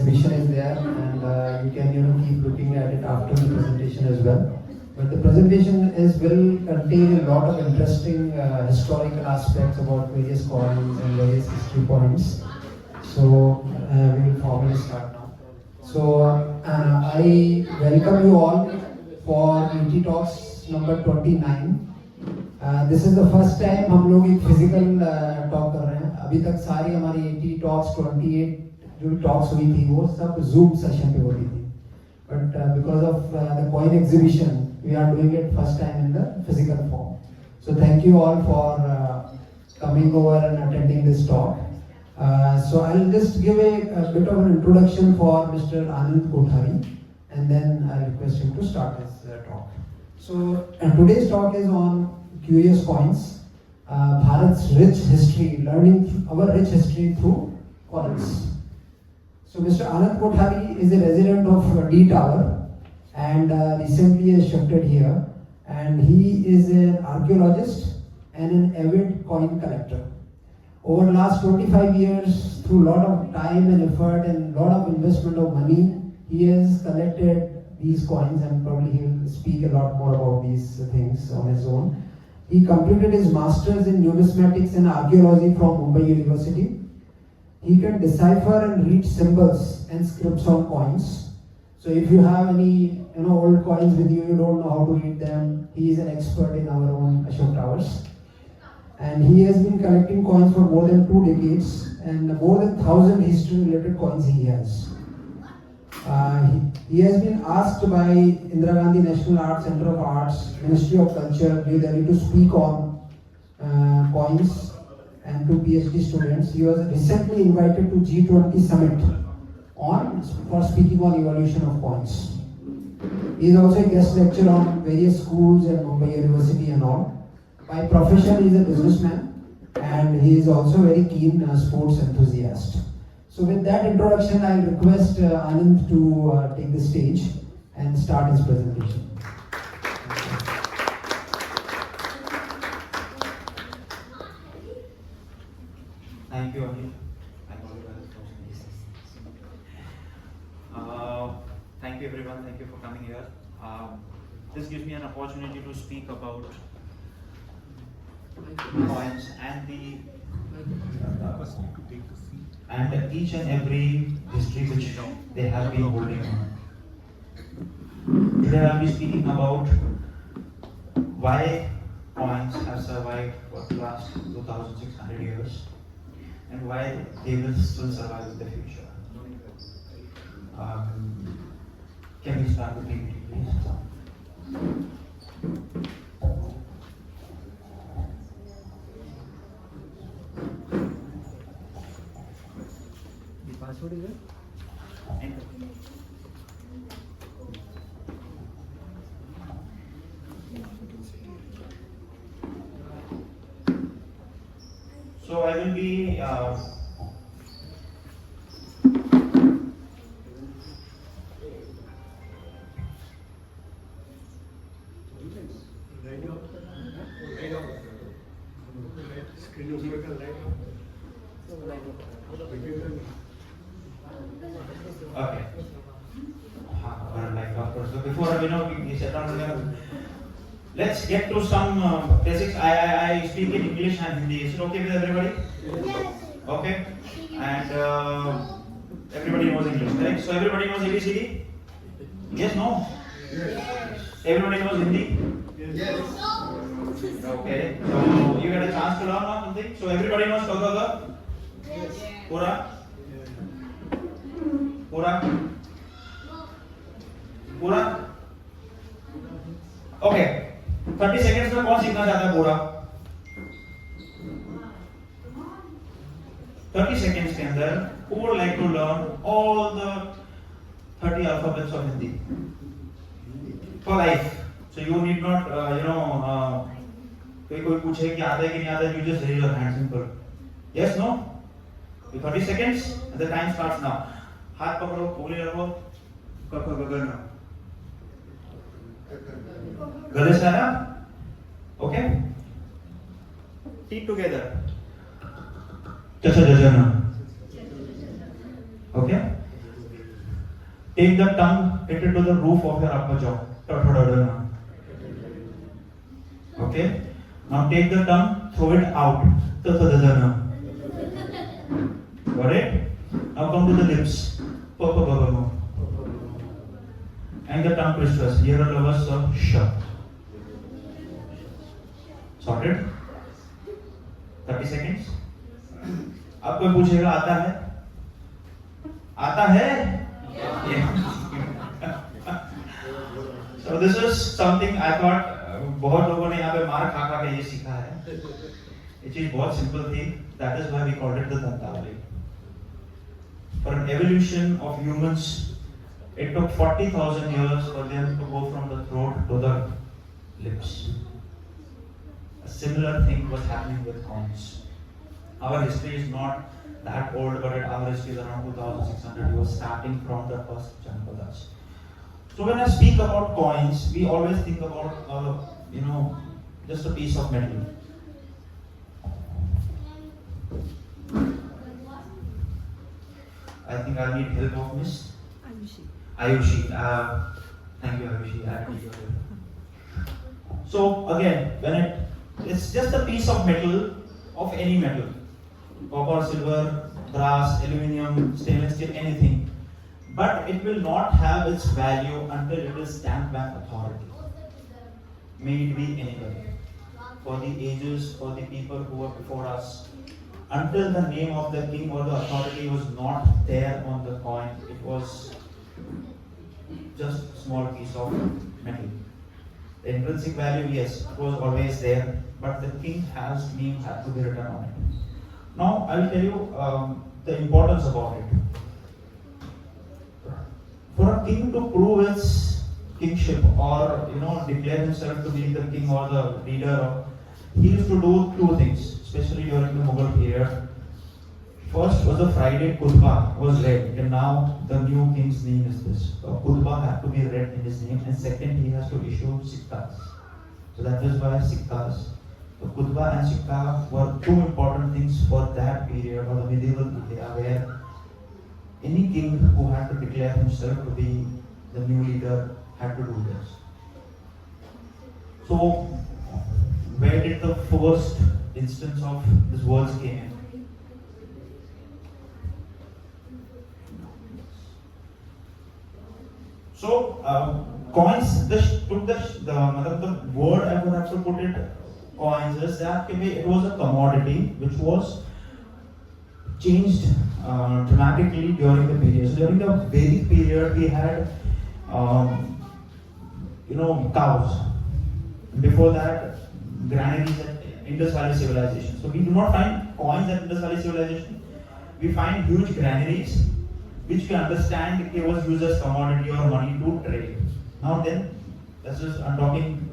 exhibition is there, and you can keep looking at it after the presentation as well. But the presentation will contain a lot of interesting historical aspects about various coins and various history points. So we will formally start now. So I welcome you all for ET Talks number 29. This is the first time हम लोग एक physical talk कर रहे हैं. अभी तक सारी हमारी 80 talks 28 जो talks हुई थी वो सब Zoom session पे होती थी. But because of the coin exhibition, we are doing it first time in the physical form. So thank you all for coming over and attending this talk. So I'll just give a bit of an introduction for Mr. Anand Kothari, and then I'll request him to start his talk. So today's talk is on curious coins, Bharat's rich history, learning our rich history through coins. So Mr. Anand Kothari is a resident of D Tower and recently has shifted here, and he is an archaeologist and an avid coin collector. Over the last 25 years, through a lot of time and effort and a lot of investment of money, he has collected these coins, and probably he will speak a lot more about these things on his own. He completed his masters in Numismatics and Archaeology from Mumbai University. He can decipher and read symbols and scripts on coins. So if you have any old coins with you, you don't know how to read them, he is an expert in our own Ashok towers. And he has been collecting coins for more than 2 decades, and more than 1,000 history-related coins he has. He has been asked by Indira Gandhi National Centre of Arts, Ministry of Culture, New Delhi to speak on coins, and to Ph.D. students. He was recently invited to G20 summit for speaking on evolution of coins. He is also a guest lecturer on various schools at Mumbai University and all. By profession, he is a businessman, and he is also a very keen sports enthusiast. So with that introduction, I request Anand to take the stage and start his presentation. Thank you, Avid. Thank you, everyone. Thank you for coming here. This gives me an opportunity to speak about coins and each and every history which they have been holding on. Today I will be speaking about why coins have survived for the last 2,600 years and why they will still survive in the future. Can we start with PPT, please? The password is there? Enter. So I will be okay. So before we sit down together, let's get to some basics. I speak in English and Hindi. Is it okay with everybody? Yes. Okay. And everybody knows English, correct? So everybody knows ABCD? Yes, no? Yes. Everybody knows Hindi? Yes. Okay. So you get a chance to learn something. So everybody knows Kawasjee? Yes. Pura? Pura? Pura? Okay. 30 seconds में कौन सीखना चाहता है पूरा? 30 seconds के अंदर who would like to learn all the 30 alphabets of Hindi for life? So you need not कोई पूछे कि आता है कि नहीं आता है, you just raise your hand, simple. Yes, no? 30 seconds and the time starts now. हाथ पकड़ो, उंगली रखो, गगन गले से आया? Okay? T together. Chachajajana. Okay? Take the tongue, hit it to the roof of your upper jaw. Okay? Now take the tongue, throw it out. Got it? Now come to the lips. And the tongue twisters. Here are lovers of sh. Sorted? 30 seconds. अब कोई पूछेगा आता है? आता है? Yeah. So this is something I thought बहुत लोगों ने यहाँ पे मार खा खा के ये सीखा है. ये चीज बहुत simple थी. That is why we called it the Dantavali. For an evolution of humans, it took 40,000 years for them to go from the throat to the lips. A similar thing was happening with coins. Our history is not that old, but our history is around 2,600 years, starting from the first Janapadas. So when I speak about coins, we always think about, just a piece of metal. I think I need help of Miss Ayushi. Thank you, Ayushi. So again, when it's just a piece of metal, of any metal, copper, silver, brass, aluminium, stainless steel, anything, but it will not have its value until it is stamped by authority. May it be anybody, for the ages, for the people who were before us. Until the name of the king or the authority was not there on the coin, it was just a small piece of metal. The intrinsic value, yes, it was always there, but the king's name had to be written on it. Now, I will tell you the importance about it. For a king to prove his kingship or declare himself to be the king or the leader, he used to do two things, especially during the Mughal period. First was a Friday khutbah was read, and now the new king's name is this. So khutbah had to be read in his name, and second he has to issue sikkas. So that is why sikkas. So khutbah and sikka were two important things for that period, or the medieval India, where any king who had to declare himself to be the new leader had to do this. So where did the first instance of these words came in? So coins, the word I would have to put it, coins, is that it was a commodity which was changed dramatically during the period. So during the Vedic period, we had cows. Before that, granaries at Indus Valley civilization. So we do not find coins at Indus Valley civilization. We find huge granaries, which we understand it was used as commodity or money to trade. Now then, I'm talking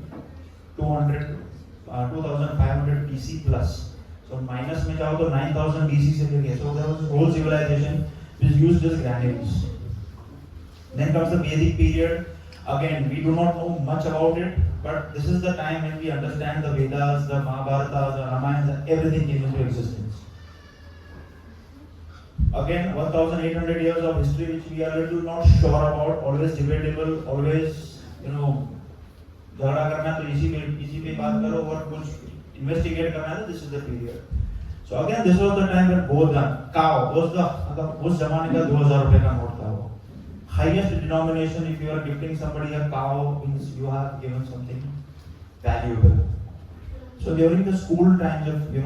2500 BC plus. So minus में जाओ तो 9000 BC से लेके. So there was a whole civilization which used this granaries. Then comes the Vedic period. Again, we do not know much about it, but this is the time when we understand the Vedas, the Mahabharata, the Ramayana, everything came into existence. Again, 1800 years of history which we are little not sure about, always debatable, always, झगड़ा करना तो इसी पे बात करो और कुछ investigate करना है, this is the period. So again, this was the time when cow was उस जमाने का 2000 रुपए का नोट था वो. Highest denomination, if you are gifting somebody a cow, means you have given something valuable. So during the school times of, a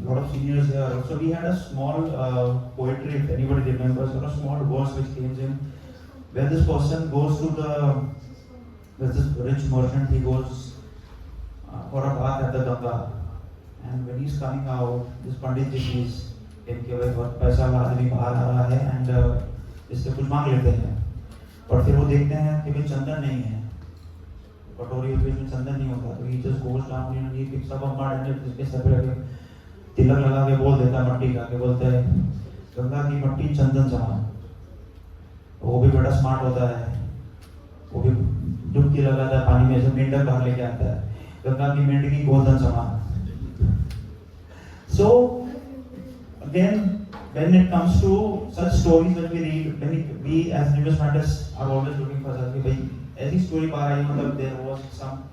lot of seniors there, so we had a small poetry, if anybody remembers, or a small verse which came in, where this person goes to there's this rich merchant, he goes for a bath at the Ganga, and when he's coming out, this Pandit ji is इनके भाई बहुत पैसा वाला आदमी बाहर आ रहा है, and इससे कुछ मांग लेते हैं, और फिर वो देखते हैं कि भाई चंदन नहीं है, कटोरी में चंदन नहीं होता, तो he just goes down and he picks up a mud and इसके सर पे लगे तिलक लगा के बोल देता है, मट्टी का के बोलते हैं गंगा की मट्टी चंदन समान. वो भी बड़ा स्मार्ट होता है, वो भी डुबकी लगाता है पानी में, ऐसे मेंढक बाहर लेके आता है, गंगा की मेंढकी गोल्डन समान. So again, when it comes to such stories that we read, when we as numismatists are always looking for such, every story there was some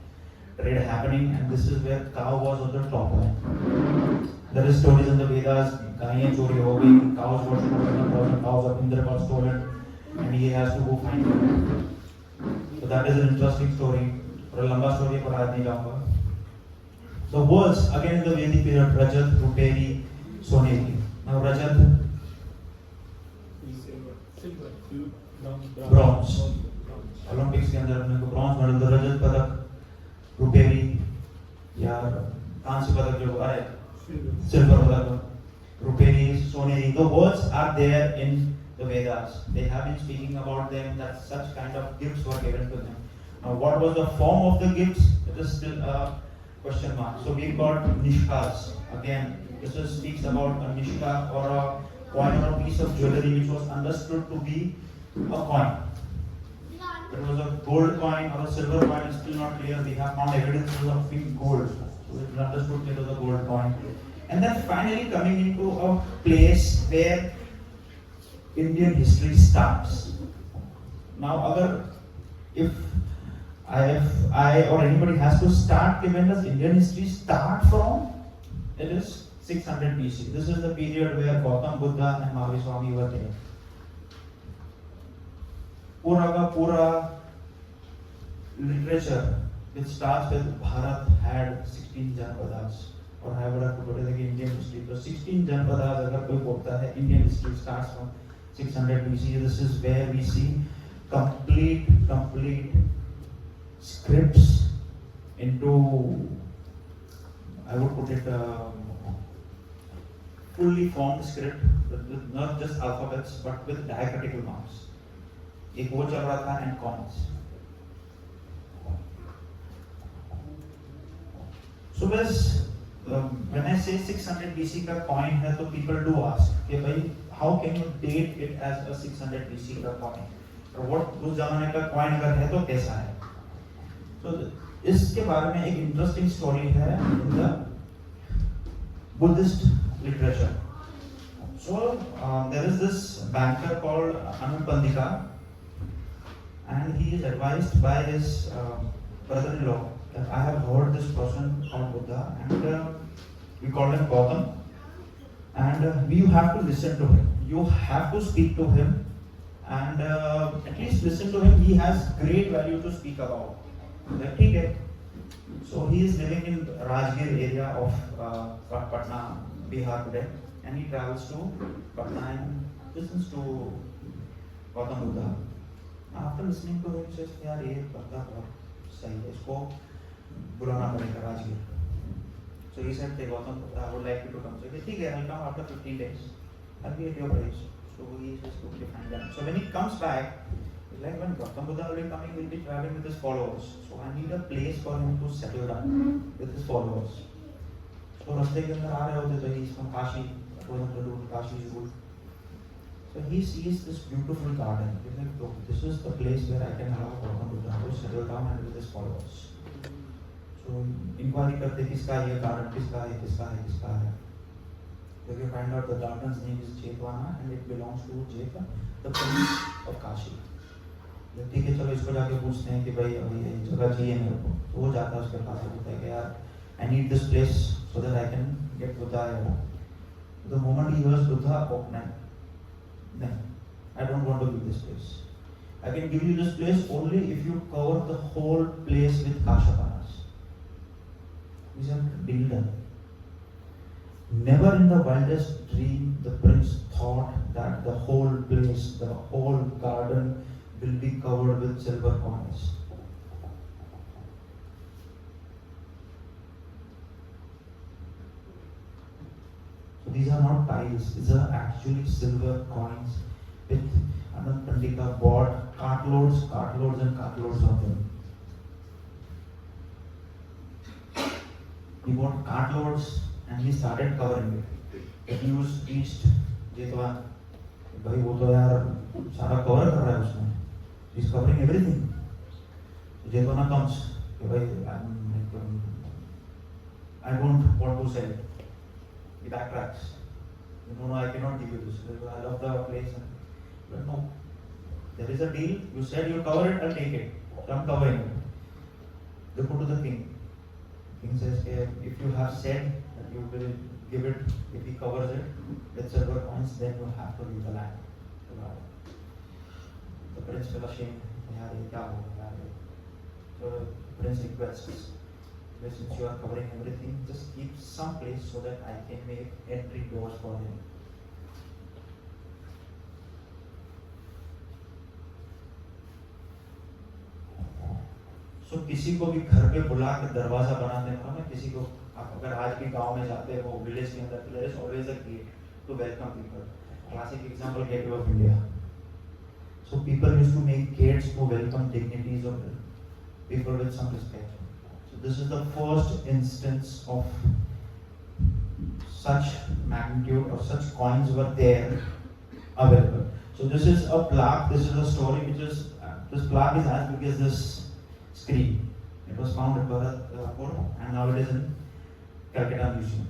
trade happening, and this is where cow was on the top line. There is stories in the Vedas, gayein chori ho gayi, cows got stolen, 1,000 cows of Indra got stolen, and he has to go find them. So that is an interesting story. For a lamba story, पर आज नहीं जाऊँगा. The words again in the Vedic period, Rajat, Ruperi, Soneri. Now Rajat, bronze. Olympics के अंदर अपने को bronze medal, the रजत पदक, रुपेरी या कांस्य पदक जो है, silver पदक, रुपेरी, सोनेरी. The words are there in the Vedas. They have been speaking about them, that such kind of gifts were given to them. Now, what was the form of the gifts? It is still a question mark. So we've got nishkas. Again, this speaks about a nishka or a coin or a piece of jewelry which was understood to be a coin. It was a gold coin or a silver coin, it's still not clear. We have found evidences of pink gold. So it is understood it was a gold coin. And then finally coming into a place where Indian history starts. Now, if I or anybody has to start, when does Indian history start from? It is 600 BC. This is the period where Gautam Buddha and Mahavishwami were there. Pura literature which starts with Bharat had 16 Janpadas, or however I put it like Indian history. So 16 Janpadas, agar koi bolta hai, Indian history starts from 600 BC. This is where we see complete scripts into, I would put it, fully formed script with not just alphabets but with diacritical marks. एक वो चल रहा था and coins. So when I say 600 BC का coin है, तो people do ask कि भाई how can you date it as a 600 BC का coin? और what उस जमाने का coin अगर है तो कैसा है? So इसके बारे में एक interesting story है in the Buddhist literature. So there is this banker called Anand Kothari, and he is advised by his brother-in-law that I have heard this person called Buddha, and we call him Gautam, and you have to listen to him. You have to speak to him, and at least listen to him. He has great value to speak about. Okay. So he is living in Rajgir area of Patna, Bihar today, and he travels to Patna and listens to Gautam Buddha. After listening to him, he says, यार ये बंदा बहुत सही है, इसको बुलाना पड़ेगा Rajgir. So he said, Gautam, I would like you to come. So he said, ठीक है, I'll come after 15 days. I'll be at your place. So he just took to find them. So when he comes back, it's like when Gautam Buddha will be coming, he'll be traveling with his followers. So I need a place for him to settle down with his followers. So रास्ते के अंदर आ रहे होते, so he's from Kashi, according to Kashi's rule. So he sees this beautiful garden. He's like, look, this is the place where I can allow Gautam Buddha to settle down and with his followers. So inquiry करते किसका ये garden, किसका है. So you find out the garden's name is Jetwana and it belongs to Jeta, the prince of Kashi. ठीक है, चलो इसको जाके पूछते हैं कि भाई अभी ये जगह चाहिए मेरे को. तो वो जाता है उसके पास, बोलता है कि यार I need this place so that I can get Buddha. The moment he hears Buddha, oh no, I don't want to give this place. I can give you this place only if you cover the whole place with Kashapanas. He said, deal done. Never in the wildest dream the prince thought that the whole place, the whole garden will be covered with silver coins. So these are not tiles, these are actually silver coins with Anand Pandita bought cartloads and cartloads of them. He bought cartloads and he started covering it. The news reached Jetwan. भाई वो तो यार सारा cover कर रहा है उसमें. He's covering everything. Jetwana comes. भाई I don't want to sell it. He backtracks. No, I cannot give you this. I love the place. But no, there is a deal. You said you cover it, I'll take it. So I'm covering it. They go to the king. King says, okay, if you have said that you will give it, if he covers it with silver coins, then you have to leave the land. The prince felt ashamed. So the prince requests, since you are covering everything, just keep some place so that I can make entry doors for him. So किसी को भी घर पे बुला के दरवाजा बना देना ना, किसी को आप अगर आज भी गांव में जाते हो विलेज के अंदर, there is always a gate to welcome people. Classic example, Gateway of India. So people used to make gates to welcome dignitaries or people with some respect. So this is the first instance of such magnitude or such coins were there available. So this is a plaque. This is a story which is this plaque is as big as this screen. It was found at Bharatpur and now it is in Calcutta Museum.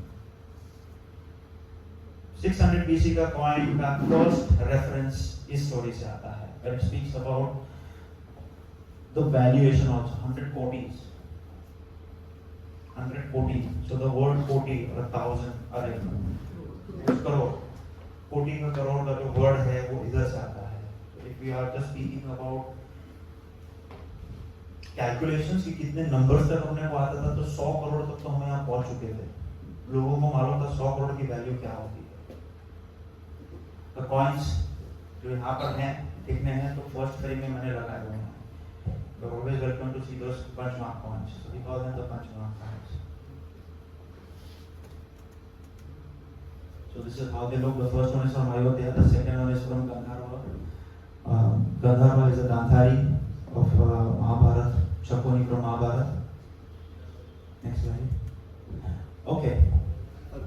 600 BC का coin का first reference इस story से आता है. Where it speaks about the valuation also 100 kotis. 100 koti. So the word koti or 1,000 अरे कुछ करोड़. कोटि का करोड़ का जो word है वो इधर से आता है. If we are just speaking about calculations कि कितने नंबर्स तक हमने को आता था, तो 100 करोड़ तक तो हम यहाँ पहुंच चुके थे. लोगों को मालूम था 100 करोड़ की वैल्यू क्या होती है. तो कॉइन्स जो यहाँ पर हैं दिखने हैं, तो फर्स्ट फ्रेम में मैंने लगाए हुए हैं. So always welcome to see those punch mark coins. So we call them the punch mark coins. So this is how they look. The first one is from Ayodhya. The second one is from Gandharva. Gandharva is a Gandhari of Mahabharata. Shakuni from Mahabharata. Next slide. Okay.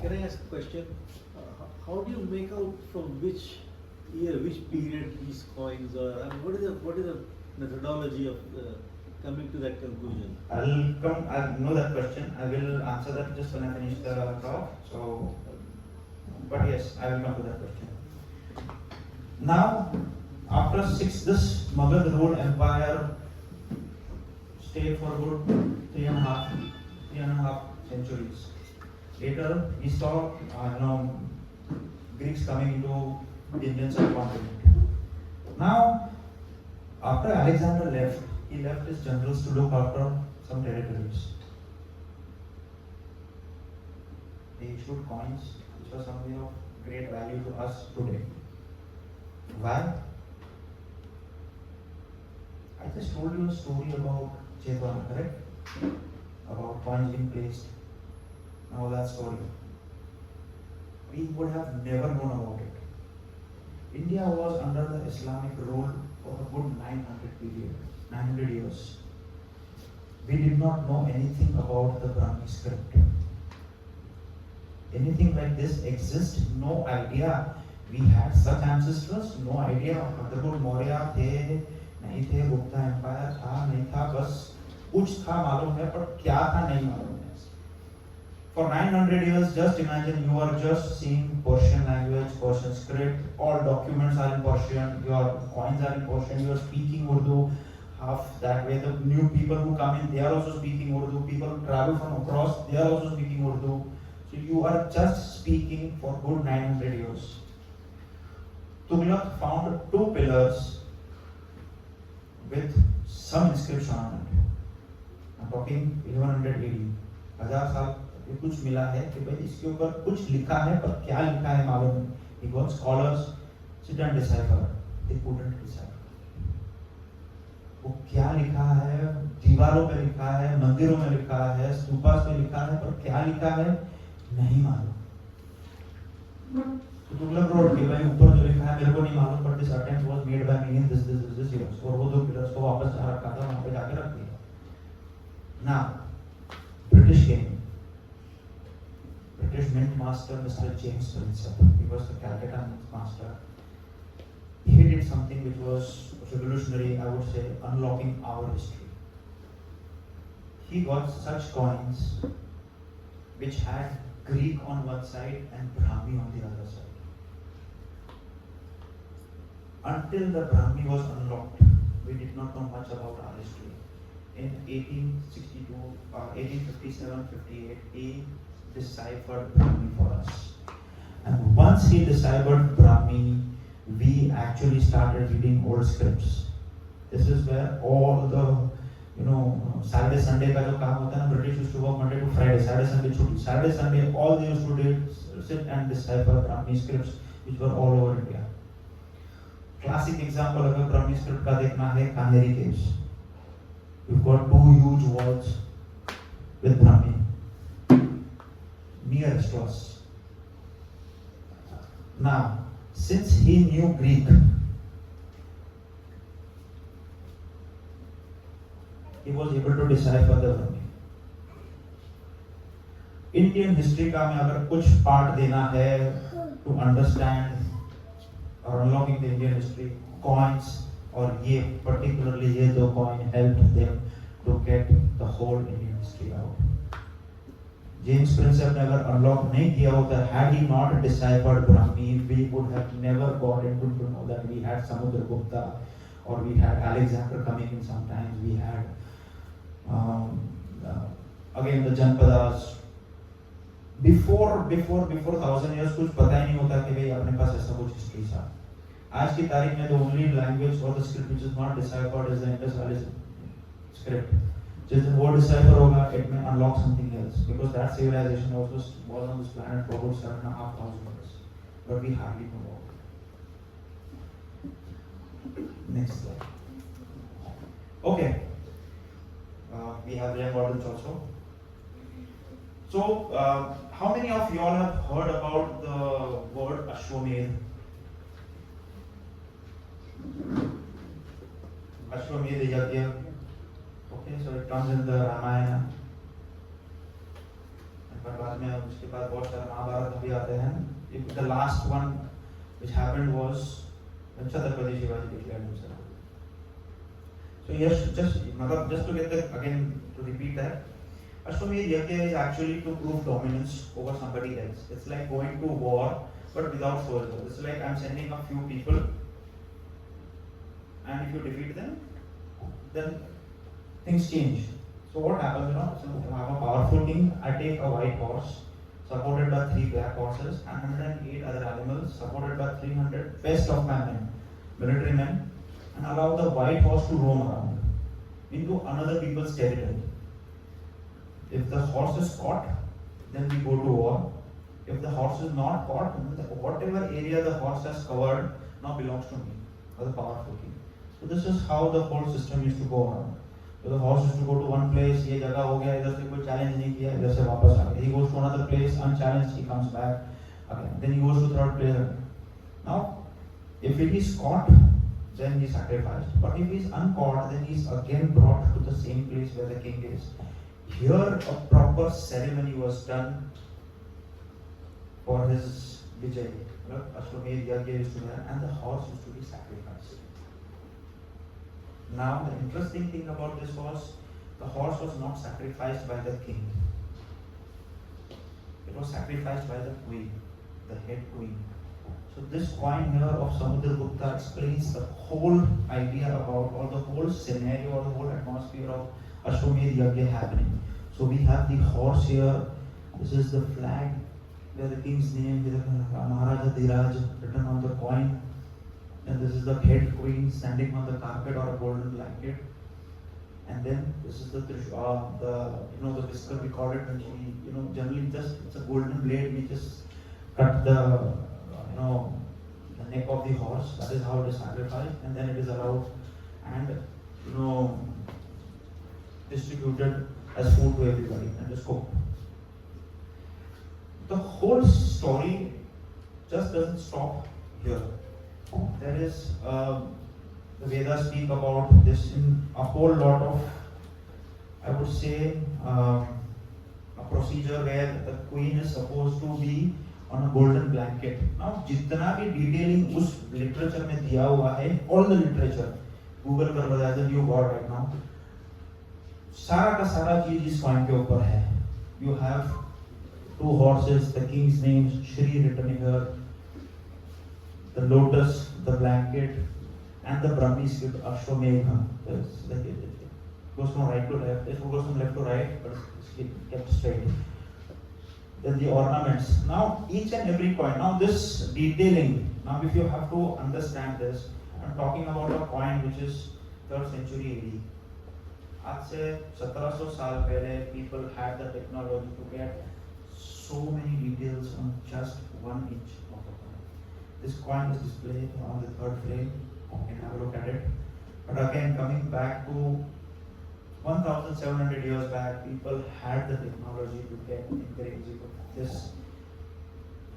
Can I ask a question? How do you make out from which year, which period these coins are? I mean, what is the methodology of coming to that conclusion? I know that question. I will answer that just when I finish the talk. So, but yes, I will come to that question. Now, after this Mughal ruled empire stayed for good three and a half centuries. Later, we saw Greeks coming into the Indian subcontinent. Now, after Alexander left, he left his generals to look after some territories. They issued coins, which was something of great value to us today. Why? I just told you a story about Jehangir, correct? About coins being placed. Now that story. We would have never known about it. India was under the Islamic rule for a good 900 years. We did not know anything about the Brahmi script. Anything like this exists? No idea. We had such ancestors? No idea. Motherhood Maurya थे, नहीं थे, Gupta Empire था, नहीं था, बस कुछ था मालूम है, पर क्या था नहीं मालूम है. For 900 years, just imagine you are just seeing Persian language, Persian script, all documents are in Persian, your coins are in Persian, you are speaking Urdu, half that way. The new people who come in, they are also speaking Urdu. People who travel from across, they are also speaking Urdu. So you are just speaking for good 900 years. Tughlaq found 2 pillars with some inscription on it. I'm talking 1100 AD. 1000 साल कुछ मिला है कि भाई इसके ऊपर कुछ लिखा है, पर क्या लिखा है मालूम नहीं. He got scholars sit and decipher. They couldn't decipher. वो क्या लिखा है, दीवारों पे लिखा है, मंदिरों में लिखा है, स्तूपास पे लिखा है, पर क्या लिखा है नहीं मालूम. तो तुगलक रोड के भाई ऊपर जो लिखा है मेरे को नहीं मालूम, पर this attempt was made by me in this years. और वो 2 पिलर्स को वापस जहाँ रखा था वहाँ पे जाके रख दिया. Now, British came. British Mint Master Mr. James Prinsep. He was the Calcutta Mint Master. He did something which was revolutionary, I would say, unlocking our history. He got such coins which had Greek on one side and Brahmi on the other side. until the Brahmi was unlocked, we did not know much about our history. In 1862, 1857-58, he deciphered Brahmi for us. And once he deciphered Brahmi, we actually started reading old scripts. This is where all the, Saturday, Sunday का जो काम होता है ना, British used to work Monday to Friday, Saturday, Sunday छुट्टी. Saturday, Sunday, all they used to do is sit and decipher Brahmi scripts, which were all over India. Classic example अगर Brahmi script का देखना है, Kanheri caves. We've got 2 huge walls with Brahmi nearest to us. Now, since he knew Greek, he was able to decipher the Brahmi. Indian history का मैं अगर कुछ part देना है to understand or unlocking the Indian history, coins और ये particularly ये दो coin helped them to get the whole Indian history out. James Prinsep ने अगर unlock नहीं किया होता, had he not deciphered Brahmi, we would have never got into to know that we had Samudragupta or we had Alexander coming in sometimes, we had again the Janpadas. Before 1000 years कुछ पता ही नहीं होता कि भाई अपने पास ऐसा कुछ history था. आज की तारीख में the only language or the script which is not deciphered is the Indus Valley script. जिस दिन वो decipher होगा, it may unlock something else because that civilization also was on this planet for about 7,500 years, but we hardly know about it. Next slide. Okay, we have rare models also. So, how many of you all have heard about the word Ashwamedh? Ashwamedh Yajna. Okay, so it comes in the Ramayana. पर बाद में उसके बाद बहुत सारे महाभारत भी आते हैं. The last one which happened was when Chhatrapati Shivaji declared himself. So yes, just to get the, again to repeat that, Ashwamedh Yajna is actually to prove dominance over somebody else. It's like going to war but without soldiers. It's like I'm sending a few people, and if you defeat them, then things change. So what happens, so I have a powerful king, I take a white horse supported by 3 black horses and 108 other animals supported by 300 best of my men, military men, and allow the white horse to roam around into another people's territory. If the horse is caught, then we go to war. If the horse is not caught, whatever area the horse has covered now belongs to me, or the powerful king. So this is how the whole system used to go around. So the horse used to go to one place, ये जगह हो गया, इधर से कोई challenge नहीं किया, इधर से वापस आ गया. He goes to another place, unchallenged, he comes back again. Then he goes to third place again. Now, if it is caught, then he is sacrificed. But if he is uncaught, then he is again brought to the same place where the king is. Here, a proper ceremony was done for his Vijay. Ashwamedh Yajna used to be done, and the horse used to be sacrificed. Now, the interesting thing about this was, the horse was not sacrificed by the king. It was sacrificed by the queen, the head queen. So this coin here of Samudragupta explains the whole idea about, or the whole scenario, or the whole atmosphere of Ashwamedh Yajna happening. So we have the horse here. This is the flag where the king's name, Maharaja Dhiraj, written on the coin. And this is the head queen standing on the carpet or a golden blanket. And then this is the whisker we call it, and we, generally just, it's a golden blade, we just cut the, the neck of the horse. That is how it is sacrificed, and then it is allowed and, distributed as food to everybody and just cooked. The whole story just doesn't stop here. There is, the Vedas speak about this in a whole lot of, I would say, a procedure where the queen is supposed to be on a golden blanket. Now, जितना भी detailing उस literature में दिया हुआ है, all the literature, Google कर लो, as a new god right now, सारा का सारा चीज इस coin के ऊपर है. You have 2 horses, the king's name, Shri written here, the lotus, the blanket, and the Brahmi script Ashwamedha. It's like it goes from right to left. It goes from left to right, but it's kept straight. Then the ornaments. Now each and every coin. Now this detailing. Now if you have to understand this, I'm talking about a coin which is 3rd century AD. आज से 1700 साल पहले people had the technology to get so many details on just 1 inch of a coin. This coin is displayed on the 3rd frame. You can have a look at it. But again, coming back to 1,700 years back, people had the technology to get engravings of this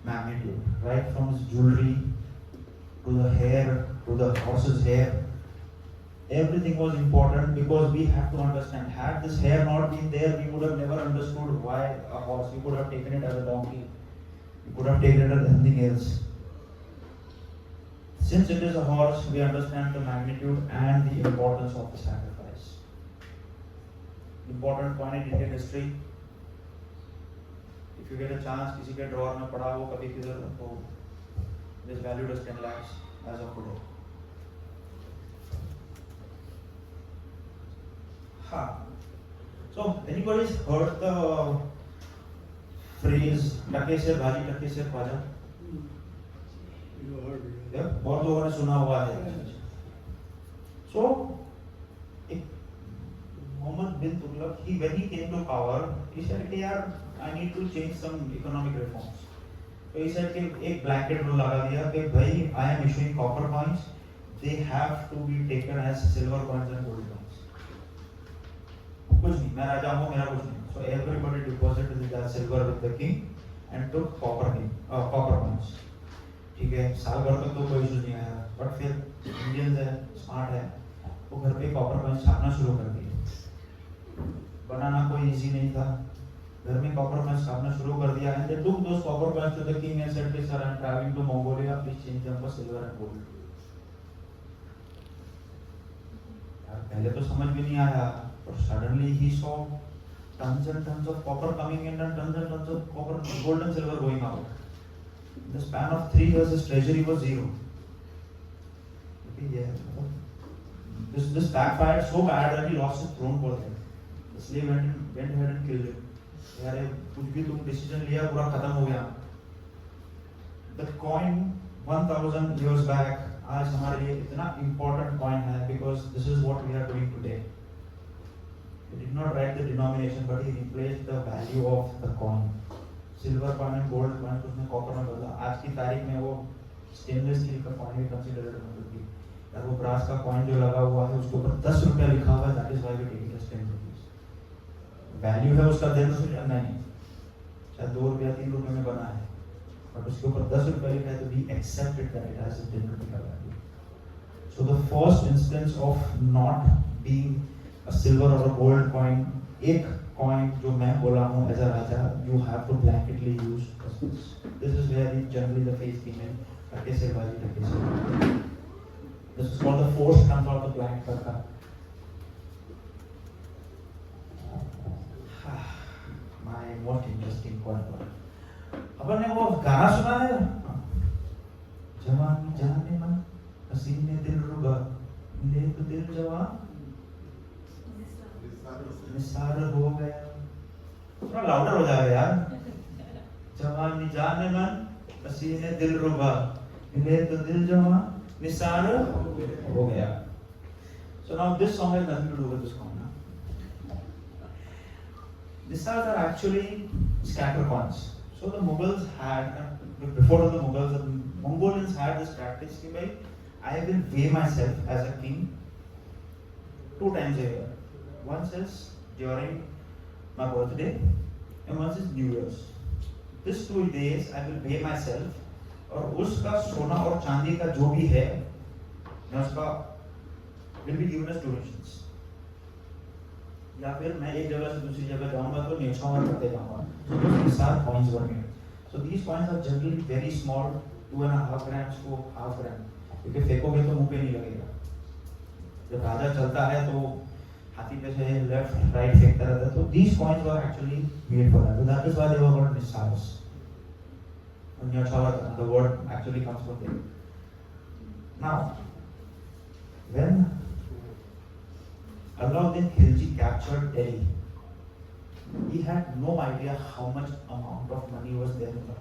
magnitude, right from his jewelry to the hair, to the horse's hair. Everything was important because we have to understand. Had this hair not been there, we would have never understood why a horse. We could have taken it as a donkey. We could have taken it as anything else. Since it is a horse, we understand the magnitude and the importance of the sacrifice. Important point in Indian history. If you get a chance, किसी के drawer में पड़ा हो कभी किधर तो it is valued as 10 lakhs as of today. So anybody's heard the phrase टके से भाजी टके से ख्वाजा? बहुत लोगों ने सुना हुआ है. So Muhammad bin Tughlaq, when he came to power, he said, "Hey, yaar, I need to change some economic reforms." So he said, "कि एक blanket rule लगा दिया कि भाई, I am issuing copper coins. They have to be taken as silver coins and gold coins. कुछ नहीं, मैं राजा हूँ, मेरा कुछ नहीं." So everybody deposited that silver with the king and took copper coins. ठीक है, साल भर तक तो कोई इशू नहीं आया, बट फिर इंडियंस है, स्मार्ट है, वो घर पे कॉपर कॉइन छापना शुरू कर दिए. बनाना कोई इजी नहीं था, घर में कॉपर कॉइन्स छापना शुरू कर दिया. And they took those copper coins to the king and said, "sir, I am travelling to Mongolia, please change them for silver and gold." यार पहले तो समझ भी नहीं आया, but suddenly he saw tons and tons of copper coming in and tons of copper, gold and silver going out. In the span of 3 years, his treasury was zero. Okay, yeah. This backfired so bad that he lost his throne for that. The slave went ahead and killed him. यार कुछ भी तुम decision लिया पूरा खत्म हो गया. The coin 1000 years back आज हमारे लिए इतना important coin है because this is what we are doing today. He did not write the denomination, but he replaced the value of the coin. Silver coin and gold coin उसने copper में बदला. आज की तारीख में वो stainless steel का coin भी considered मतलब कि यार वो brass का coin जो लगा हुआ है उसके ऊपर 10 रुपया लिखा हुआ है, that is why we take it as 10 rupees. Value है उसका 10 रुपये करना नहीं, शायद 2 रुपया 3 रुपये में बना है, but उसके ऊपर 10 रुपया लिखा है तो we accept it that it has a 10 रुपये का value. So the first instance of not being a silver or a gold coin, एक coin जो मैं बोला हूँ as a Raja, you have to blanketly use this. This is where generally the phrase came in, टके से बाजी टके से. This is called the force comes out of the blank karka. My most interesting point. अपन ने वो गाना सुना है, जवानी जाने मन हसीने दिल रुबा ले तो दिल जवान निसार हो गया. थोड़ा लाउडर हो जाएगा यार. जवानी जाने मन हसीने दिल रुबा ले तो दिल जवान निसार हो गया. So now this song has nothing to do with this song. Nisars are actually scatter coins. So the Mughals had, before the Mughals, the Mongolians had this practice कि भाई I will weigh myself as a king 2 times a year. Once is during my birthday and once is New Year's. These 2 days I will weigh myself और उसका सोना और चांदी का जो भी है मैं उसका will be given as donations. या फिर मैं एक जगह से दूसरी जगह जाऊंगा तो न्यौछावर करते जाऊंगा. So these are coins were made. So these coins are generally very small, 2.5 grams to 0.5 gram. क्योंकि फेंकोगे तो मुंह पे नहीं लगेगा. जब राजा चलता है तो हाथी पे से लेफ्ट राइट फेंकता रहता है. तो these coins were actually made for that. So that is why they were called nisars. न्यौछावर, the word actually comes from there. Now, when Alauddin Khilji captured Delhi, he had no idea how much amount of money was there in the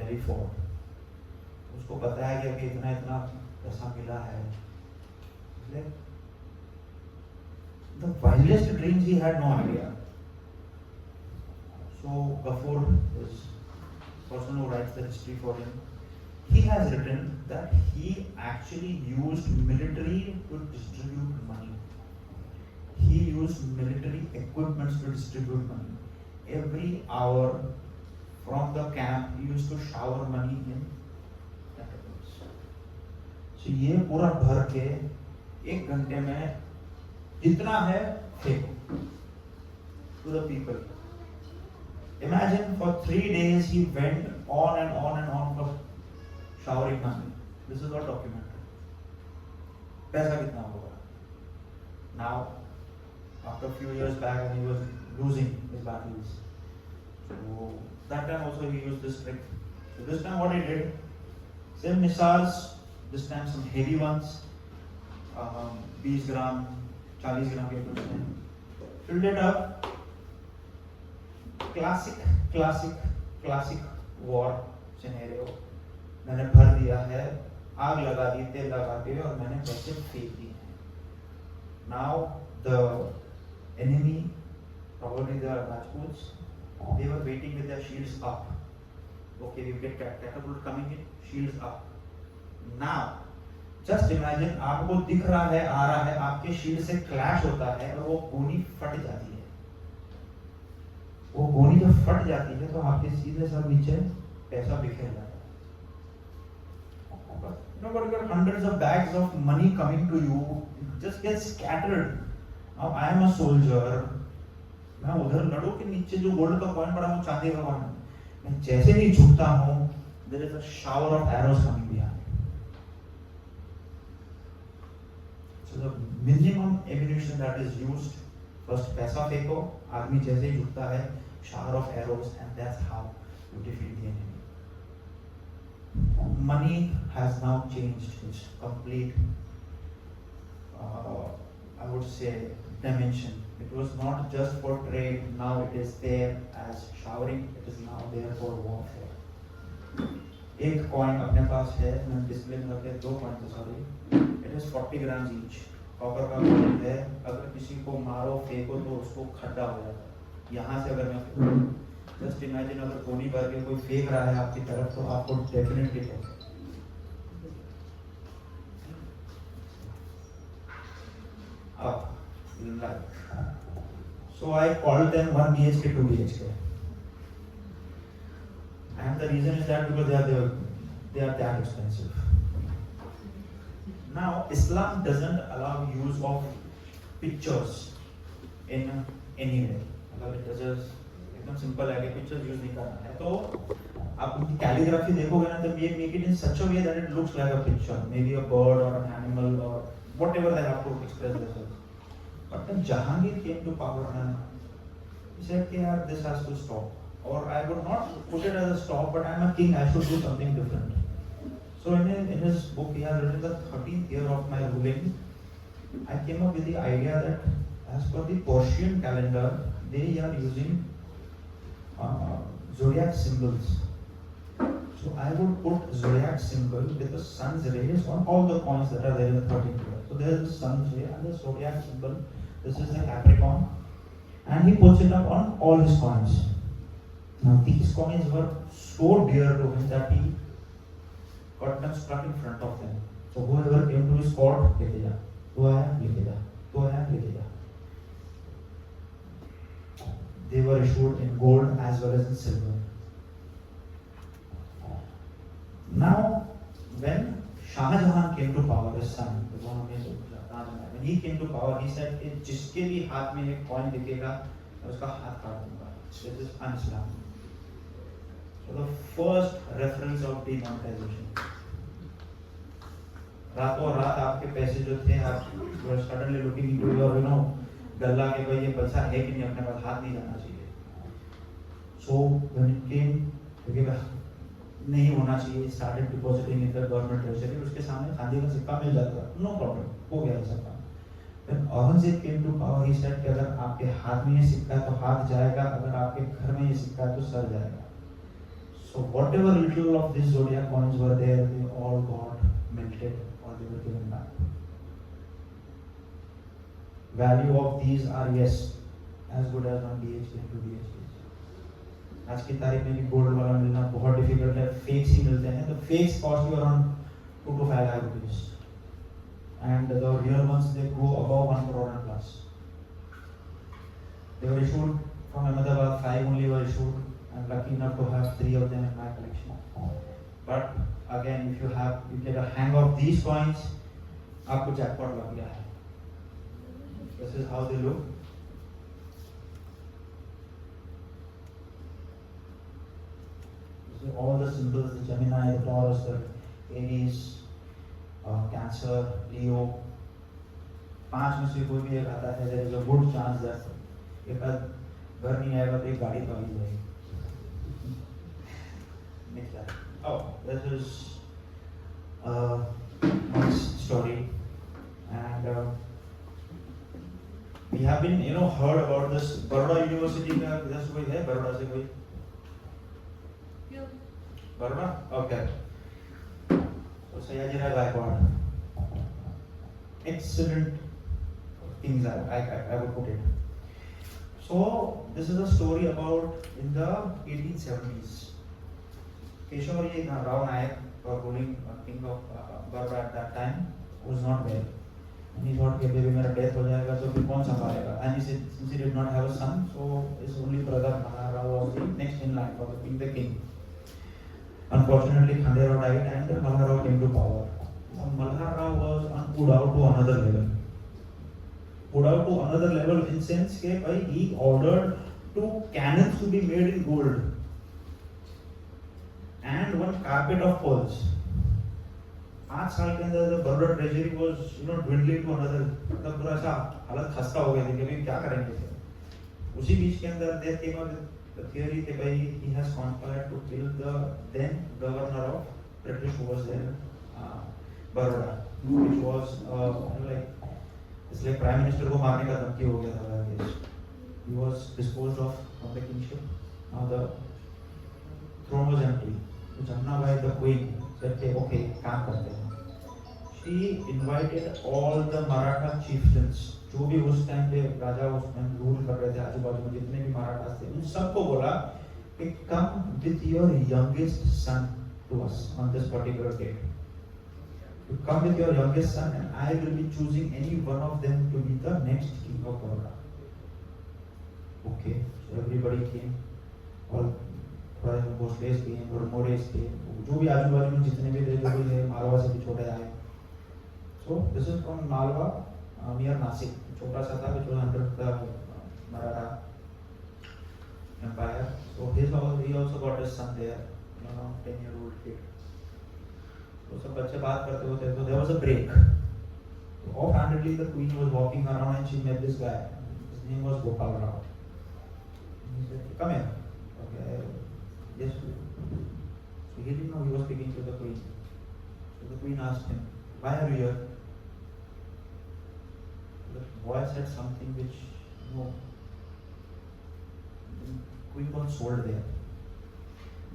Delhi fort. उसको बताया गया कि इतना इतना पैसा मिला है. The wildest dreams, he had no idea. So Gafur is the person who writes the history for him. He has written that he actually used military to distribute money. He used military equipments to distribute money. Every hour from the camp, he used to shower money in catapults. So ये पूरा भर के 1 घंटे में जितना है फेंको to the people. Imagine for 3 days he went on and on and on for showering money. This is all documented. पैसा कितना होगा? Now, after a few years back when he was losing his battles, so that time also he used this trick. So this time what he did, same missiles, this time some heavy ones, 20 gram, 40 gram के कुछ हैं. Filled it up. Classic war scenario. मैंने भर दिया है, आग लगा दी, तेल लगा दिए और मैंने पैसे फेंक दिए. Now the enemy, probably the Rajputs, they were waiting with their shields up. Okay, we get catapult coming in, shields up. Now, just imagine आपको दिख रहा है, आ रहा है, आपके शील्ड से क्लैश होता है और वो गोली फट जाती है. वो गोली जब फट जाती है तो आपके सीधे सर नीचे पैसा बिखेर जाता है. You know, but hundreds of bags of money coming to you, it just gets scattered. Now I am a soldier. मैं उधर लड़ो के नीचे जो गोल्ड का कॉइन पड़ा वो चांदी का कॉइन. मैं जैसे ही झुकता हूँ, there is a shower of arrows coming behind. So the minimum ammunition that is used, first पैसा फेंको, आदमी जैसे ही झुकता है, shower of arrows, and that's how you defeat the enemy. Money has now changed its complete, I would say, dimension. It was not just for trade, now it is there as showering, it is now there for warfare. एक coin अपने पास है, मैंने display में रखे 2 coin sorry, it is 40 grams each. Copper का coin है, अगर किसी को मारो फेंको तो उसको खड्डा हो जाता है. यहाँ से अगर मैं जस्ट इमेजिन अगर गोली भर के कोई फेंक रहा है आपकी तरफ तो आपको डेफिनेटली पड़ेगा. So I called them 1 BHK, 2 BHK. And the reason is that because they are that expensive. Now Islam doesn't allow use of pictures in any way. It does एकदम सिंपल है कि पिक्चर्स यूज नहीं करना है. तो आप उनकी calligraphy देखोगे ना, तो make it in such a way that it looks like a picture, maybe a bird or an animal or whatever they have to express themselves. But when Jahangir came to power, he said, "Yeah, this has to stop." Or I would not put it as a stop, but I'm a king, I should do something different. So in his book, he has written the 13th year of my ruling. I came up with the idea that as per the Persian calendar, they are using zodiac symbols. So I would put zodiac symbol with the sun's rays on all the coins that are there in the 13th year. So there is the sun's ray and the zodiac symbol. This is the Capricorn, and he puts it up on all his coins. Now these coins were so dear to him that he got them stuck in front of them. So whoever came to his court, लेके जा, तो आया लेके जा, तो आया लेके जा. They were issued in gold as well as in silver. Now, when Shah Jahan came to power, his son, when he came to power, he said, जिसके भी हाथ में एक coin दिखेगा, उसका हाथ काट दूंगा. This is un-Islamic. So the first reference of demonetization. रातों रात आपके पैसे जो थे, आप were suddenly looking into your, गल्ला के भाई ये पैसा है कि नहीं, अपने पास हाथ नहीं जाना चाहिए. So when it came to give नहीं होना चाहिए, started depositing in the government treasury, उसके सामने चांदी का सिक्का मिल जाता, नो प्रॉब्लम, हो गया ये सब काम। When Aurangzeb came to power, he said कि अगर आपके हाथ में ये सिक्का है तो हाथ जाएगा, अगर आपके घर में ये सिक्का है तो सर जाएगा। So whatever little of these zodiac coins were there, they all got melted or they were given back. Value of these are yes as good as one BHK and 2 BHK. आज की तारीख में भी gold वाला मिलना बहुत difficult है, fakes ही मिलते हैं, तो fakes cost you around 2 to 5 lakh rupees, and the real ones they go above 1 crore and plus. They were issued from Ahmedabad, 5 only were issued. I'm lucky enough to have 3 of them in my collection. But again, if you get a hang of these coins, आपको jackpot लग गया है. This is how they look. These are all the symbols: the Gemini, the Taurus, the Aries, Cancer, Leo. 5 में से कोई भी एक आता है, there is a good chance that एक आध घर नहीं आएगा तो एक गाड़ी तो आ ही जाएगी। Next slide. Oh, this is one story, and we have been, heard about this Baroda University का इधर से कोई है, बड़ौदा से कोई? Baroda? Okay. So Jehangir Gaikwad. Excellent things I would put it. So this is a story about in the 1870s. Keshavari Rao Nayak, ruling king of Baroda at that time, was not well. And he thought, "Baby, मेरा death हो जाएगा तो फिर कौन संभालेगा?" And he said, since he did not have a son, so his only brother Malhar Rao was the next in line for being the king. Unfortunately, Khande Rao died and Malhar Rao came to power. Now, Malhar Rao was put out to another level. Put out to another level in sense that he ordered 2 cannons to be made in gold and 1 carpet of pearls. 5 साल के अंदर the Baroda treasury was dwindling to another, मतलब पूरा ऐसा हालत खस्ता हो गया था कि अभी क्या करेंगे थे। उसी बीच के अंदर there came up the theory that he has conspired to kill the then governor of British who was there, Baroda, which was इसलिए प्राइम मिनिस्टर को मारने का धमकी हो गया था case. He was disposed of from the kingship. Now the throne was empty. So Jamnabai, the queen, said, "Okay, काम करते हैं." She invited all the Maratha chieftains, जो भी उस टाइम पे राजा उस टाइम रूल कर रहे थे आजू बाजू में जितने भी मराठास थे, उन सबको बोला कि come with your youngest son to us on this particular date. You come with your youngest son and I will be choosing any one of them to be the next king of Baroda. Okay, so everybody came, all Bhosles came, Mores came, जो भी आजू बाजू में जितने भी थे, जो भी थे मालवा से भी छोटे आए। So this is from Malwa, near Nasik, छोटा सा था, which was under the Maratha Empire. So he also got his son there, 10-year-old kid. तो सब बच्चे बात करते होते, so there was a break. So offhandedly the queen was walking around and she met this guy. His name was Gopal Rao. He said, "Come here." Okay, yes. So he didn't know he was speaking to the queen. So the queen asked him, "Why are you here?" The boy said something which, the queen got sold there.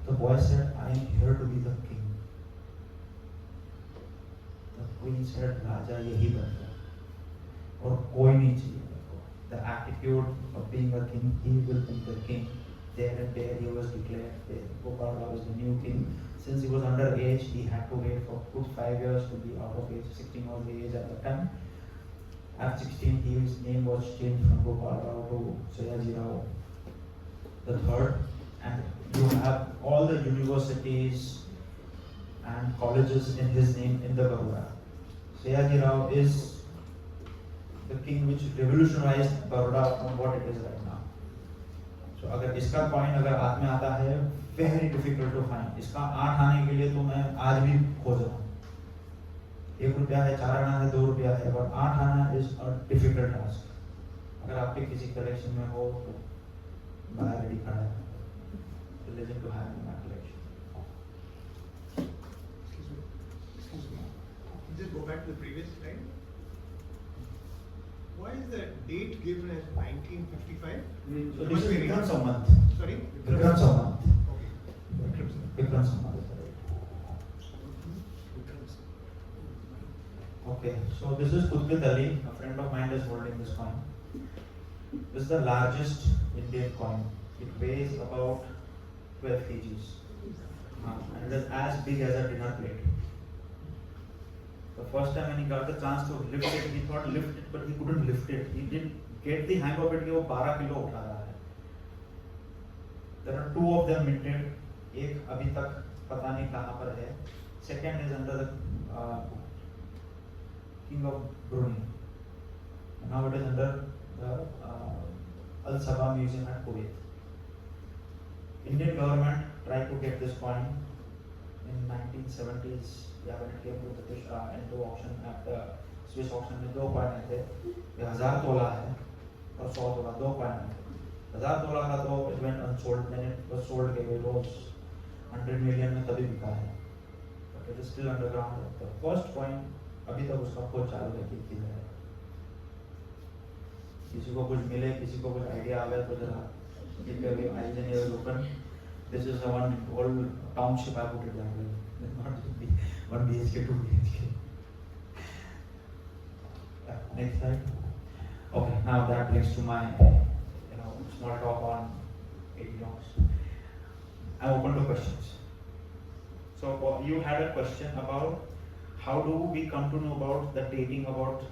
The boy said, "I am here to be the king." The queen said, "Raja यही बनता और कोई नहीं चाहिए मेरे को." The attitude of being a king, he will be the king. There and there he was declared. Gopal Rao was the new king. Since he was underage, he had to wait for good 5 years to be out of age. 16 was the age at the time. At 16, his name was changed from Gopal Rao to Jehangir Rao the third. And you have all the universities and colleges in his name in the Baroda. Jehangir Rao is the king which revolutionized Baroda from what it is right now. So अगर इसका coin अगर हाथ में आता है, very difficult to find. इसका 8 आने के लिए तो मैं आज भी खोज रहा हूँ। 1 रुपया है, 4 आना है, 2 रुपया है, but 8 आना is a difficult task. अगर आपके किसी कलेक्शन में हो तो बाहर रेडी खड़ा है, तो legend to have in my collection. just go back to the previous slide. Why is the date given as 1955? So this is Vikram Samvat. Sorry? Vikram Samvat. Okay. Vikram Samvat. Okay, so this is Qutb Ali, a friend of mine is holding this coin. This is the largest Indian coin. It weighs about 12 kgs. And it is as big as a dinner plate. The first time when he got the chance to lift it, he thought lift it, but he couldn't lift it. He didn't get the hang of it कि वो 12 kilo उठा रहा है. There are two of them minted. एक अभी तक पता नहीं कहाँ पर है. Second is under the King of Brunei. And now it is under the Al Sabah Museum at Kuwait. Indian government tried to get this coin in 1970s. Yeah, when it came to British into auction at the Swiss auction में दो coin आए थे. ये 1000 तोला है और 100 तोला दो coin आए थे. 1000 तोला का तो it went unsold. Then it was sold के it was 100 million में तभी बिका है. But it is still underground. The first coin अभी तक उसका खोज चालू है कि किधर है. किसी को कुछ मिले, किसी को कुछ आइडिया आवे तो जरा ये कभी IGNCA is open. This is a one old township. I put it that way. Not 1 BHK, 2 BHK. Next slide. Okay, now that brings to my small talk on 80 dogs. I'm open to questions. So you had a question about how do we come to know about the dating about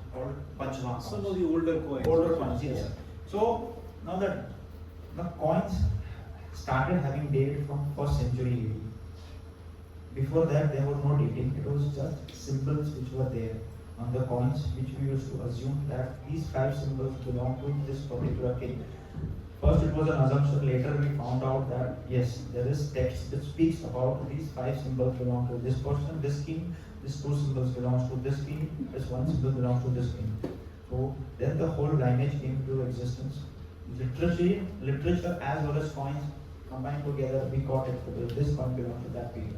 Panchmark coins? Some of the older coins. Older coins, yes. So now that the coins started having dated from 1st century AD. Before that, there was no dating. It was just symbols which were there on the coins, which we used to assume that these 5 symbols belong to this particular king. First, it was an assumption. Later, we found out that yes, there is text that speaks about these 5 symbols belong to this person, this king. These 2 symbols belongs to this king. This 1 symbol belongs to this king. So then the whole lineage came into existence. Literature as well as coins combined together, we got it. This coin belongs to that period.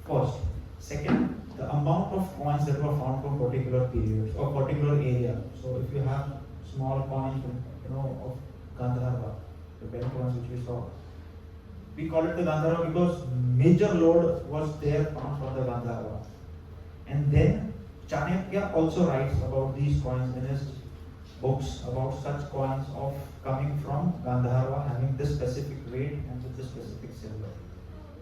First. Second, the amount of coins that were found from particular periods or particular area. So if you have small coins, of Gandharva, the bell coins which we saw, we call it the Gandharva because major load was there found from the Gandharva. And then Chanakya also writes about these coins in his books about such coins of coming from Gandharva having this specific weight and with this specific silver.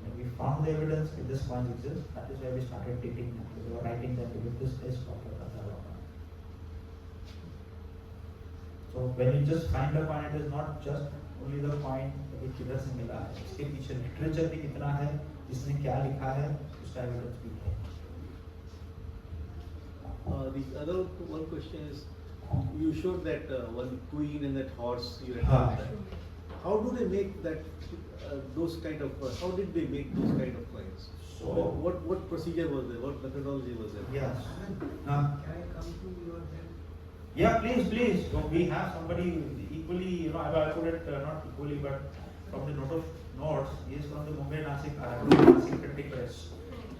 And we found the evidence that this coins exist. That is why we started dating them. We were writing them with this is proper Gandharva coin. So when you just find a coin, it is not just only the coin that किधर से मिला है. इसके पीछे literature भी कितना है, इसने क्या लिखा है, उसका evidence भी है. The other one question is, you showed that one queen and that horse you had Haan. shown that. How do they make that those kind of how did they make those kind of coins? So What procedure was there? What methodology was there? yes. Can I come to your help? Yeah, please. So we have somebody equally, I put it not equally, but from the notes, he is from the Mumbai Nashik printing press.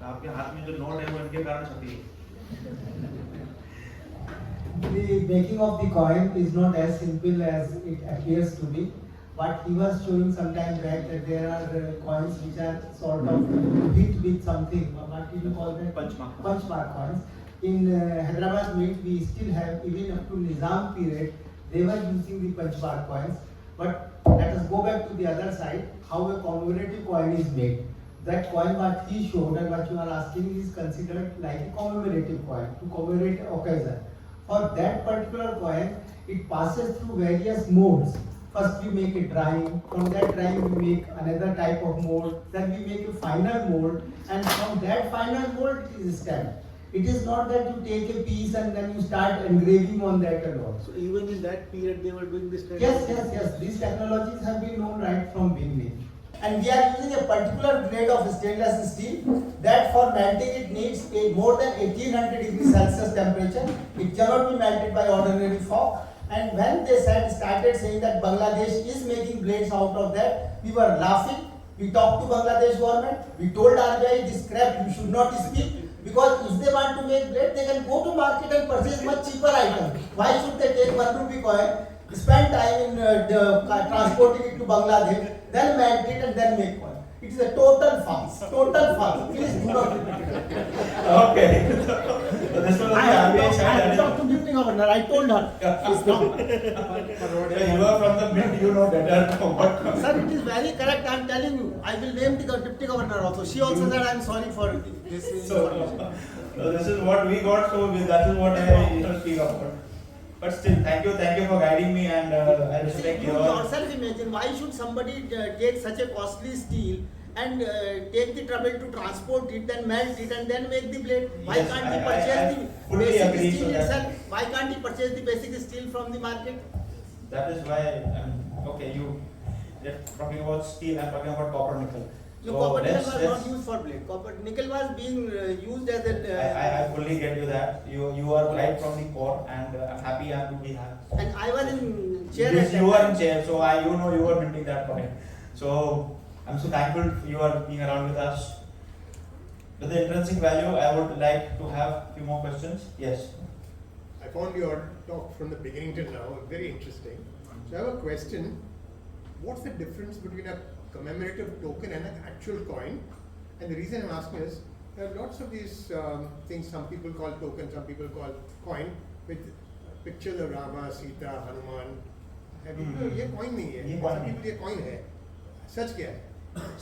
आपके हाथ में जो note है वो इनके कारण छपी है. The making of the coin is not as simple as it appears to be. But he was showing some time back that there are coins which are sort of hit with something. What did you call that? Punchmark. Punchmark coins. In Hyderabad Mint, we still have, even up to Nizam period, they were using the punchmark coins. But let us go back to the other side, how a commemorative coin is made. That coin what he showed and what you are asking is considered like a commemorative coin, to commemorate an occasion. For that particular coin, it passes through various modes. First we make a drying, from that drying we make another type of mold, then we make a final mold, and from that final mold it is stamped. It is not that you take a piece and then you start engraving on that alone. So even in that period they were doing this kind Yes, of yes, yes. These technologies have been known right from beginning. And we are using a particular grade of stainless steel that for melting it needs a more than 1800 degrees Celsius temperature. It cannot be melted by ordinary fork. And when they started saying that Bangladesh is making blades out of that, we were laughing. We talked to Bangladesh government. We told RBI this crap you should not speak. Because if they want to make blade, they can go to market and purchase much cheaper item. Why should they take 1 rupee coin, spend time in transporting it to Bangladesh, then melt it and then make coin? It is a total farce. Total farce. Please do not repeat it. Okay. So this was the RBI side. I talked to Deputy Governor. I told her. It's wrong. So you are from the mint, you know better what comes. Sir, it is very correct. I am telling you. I will name the Deputy Governor also. She also said I am sorry for this information. So this is what we got, so that is what I speak about. But still, thank you for guiding me, and I respect You your. yourself imagine, why should somebody take such a costly steel and take the trouble to transport it, then melt it and then make the blade? Why Yes, can't he I purchase the fully basic agree steel to that. itself? Why can't he purchase the basic steel from the market? That is why, okay, you're talking about steel, I'm talking about copper nickel. Your So copper nickel let's- was let's- not used for blade. Copper nickel was being used as a. I fully get you that. You are right from the core, and I'm happy to be here. And I was in chair. Yes, at that you are in time. chair, so you are minting that point. So I'm so thankful you are being around with us. With the intrinsic value, I would like to have a few more questions. Yes. I found your talk from the beginning till now very interesting. So I have a question. What's the difference between a commemorative token and an actual coin? And the reason I'm asking is, there are lots of these things some people call token, some people call coin, with pictures of Rama, Sita, Hanuman. ये coin नहीं है. ये coin Some नहीं. people ये coin है. सच क्या है?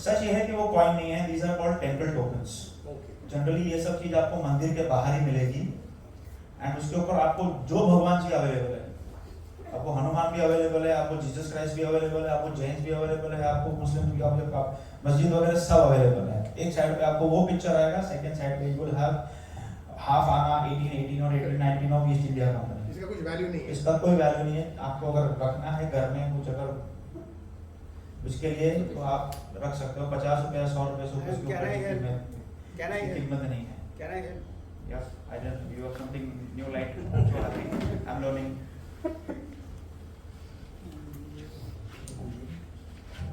सच ये है कि वो कॉइन नहीं है. These are called temple tokens. Okay. Generally ये सब चीज आपको मंदिर के बाहर ही मिलेगी, एंड उसके ऊपर आपको जो भगवान जी अवेलेबल है, आपको हनुमान भी अवेलेबल है, आपको जीसस क्राइस्ट भी अवेलेबल है, आपको जैन भी अवेलेबल है, आपको मुस्लिम भी अवेलेबल है, मस्जिद वगैरह सब अवेलेबल है. एक साइड पे आपको वो पिक्चर आएगा, सेकंड साइड पे यू विल हैव हाफ आना 1818 और 1819 ऑफ ईस्ट इंडिया कंपनी. इसका कुछ वैल्यू नहीं है. इसका कोई वैल्यू नहीं है. आपको अगर रखना है घर में कुछ, अगर उसके लिए तो आप रख सकते हो. 50 रुपया 100 रुपये से उसके Can I help? ऊपर Can I help? कीमत नहीं है. Can I help? Yes, I just you have something new like I'm so happy. I'm learning.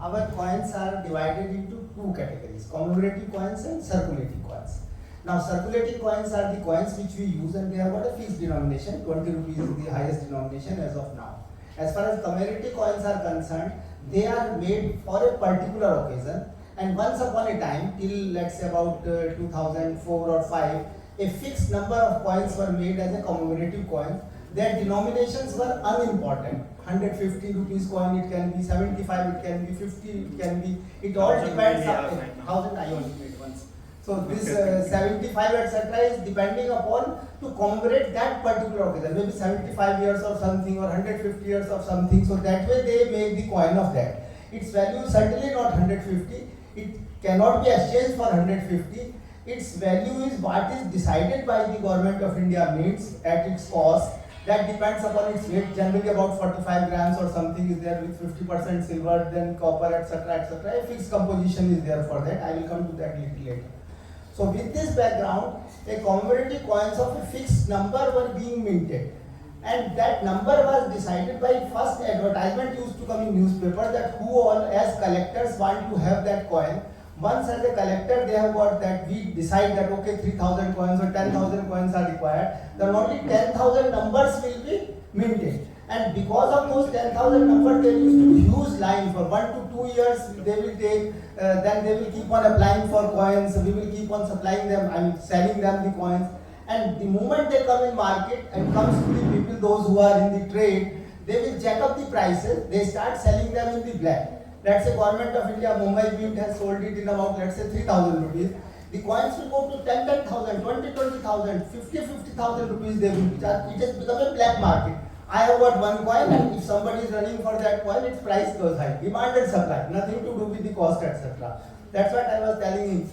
Our coins are divided into two categories: commemorative coins and circulating coins. Now, circulating coins are the coins which we use, and they have got a fixed denomination. 20 rupees is the highest denomination as of now. As far as commemorative coins are concerned, they are made for a particular occasion, and once upon a time, till let's say about 2004 or 5, a fixed number of coins were made as a commemorative coin. Their denominations were unimportant. 150 rupees coin, it can be 75, it can be 50, it can be, it all depends on 1000 I only made once. So this 75 etc. is depending upon to commemorate that particular occasion, maybe 75 years of something or 150 years of something. So that way they make the coin of that. Its value certainly not 150. It cannot be exchanged for 150. Its value is what is decided by the government of India mints at its cost. That depends upon its weight. Generally about 45 grams or something is there with 50% silver, then copper, etc., etc. A fixed composition is there for that. I will come to that little later. So with this background, a commemorative coins of a fixed number were being minted, and that number was decided by first advertisement used to come in newspaper that who all as collectors want to have that coin. Once as a collector they have got that, we decide that okay 3000 coins or 10,000 coins are required, then only 10,000 numbers will be minted. And because of those 10,000 numbers, there used to be huge line for 1 to 2 years. They will take, then they will keep on applying for coins. We will keep on supplying them and selling them the coins. And the moment they come in market and comes to the people, those who are in the trade, they will jack up the prices. They start selling them in the black. Let's say Government of India, Mumbai Mint has sold it in about let's say 3,000 rupees. The coins will go to 10,000, 20,000, 50,000 rupees. They will charge. It has become a black market. I have got one coin, and if somebody is running for that coin, its price goes high. Demand and supply, nothing to do with the cost, etc. That's what I was telling him.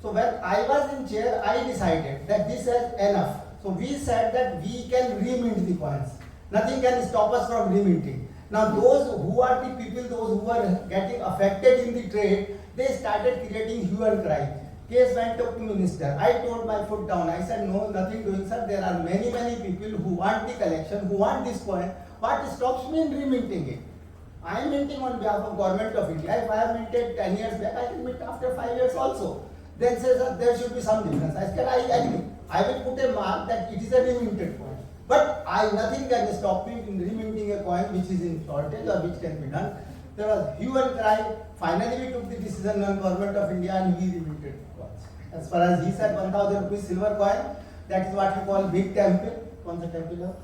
So when I was in chair, I decided that this is enough. So we said that we can remint the coins. Nothing can stop us from reminting. Now those who are the people, those who are getting affected in the trade, they started creating hue and cry. Case went up to minister. I told my foot down. I said, no, nothing doing, sir. There are many people who want the collection, who want this coin. What stops me in reminting it? I am minting on behalf of Government of India. If I have minted 10 years back, I can mint after 5 years also. then says that there should be some difference. I said, I agree. I will put a mark that it is a reminted coin. But nothing can stop me in reminting a coin which is in shortage or which can be done. There was hue and cry. Finally, we took the decision on Government of India and we reminted coins. As far as he said, 1,000 rupees silver coin, that is what we call big temple. What's the temple?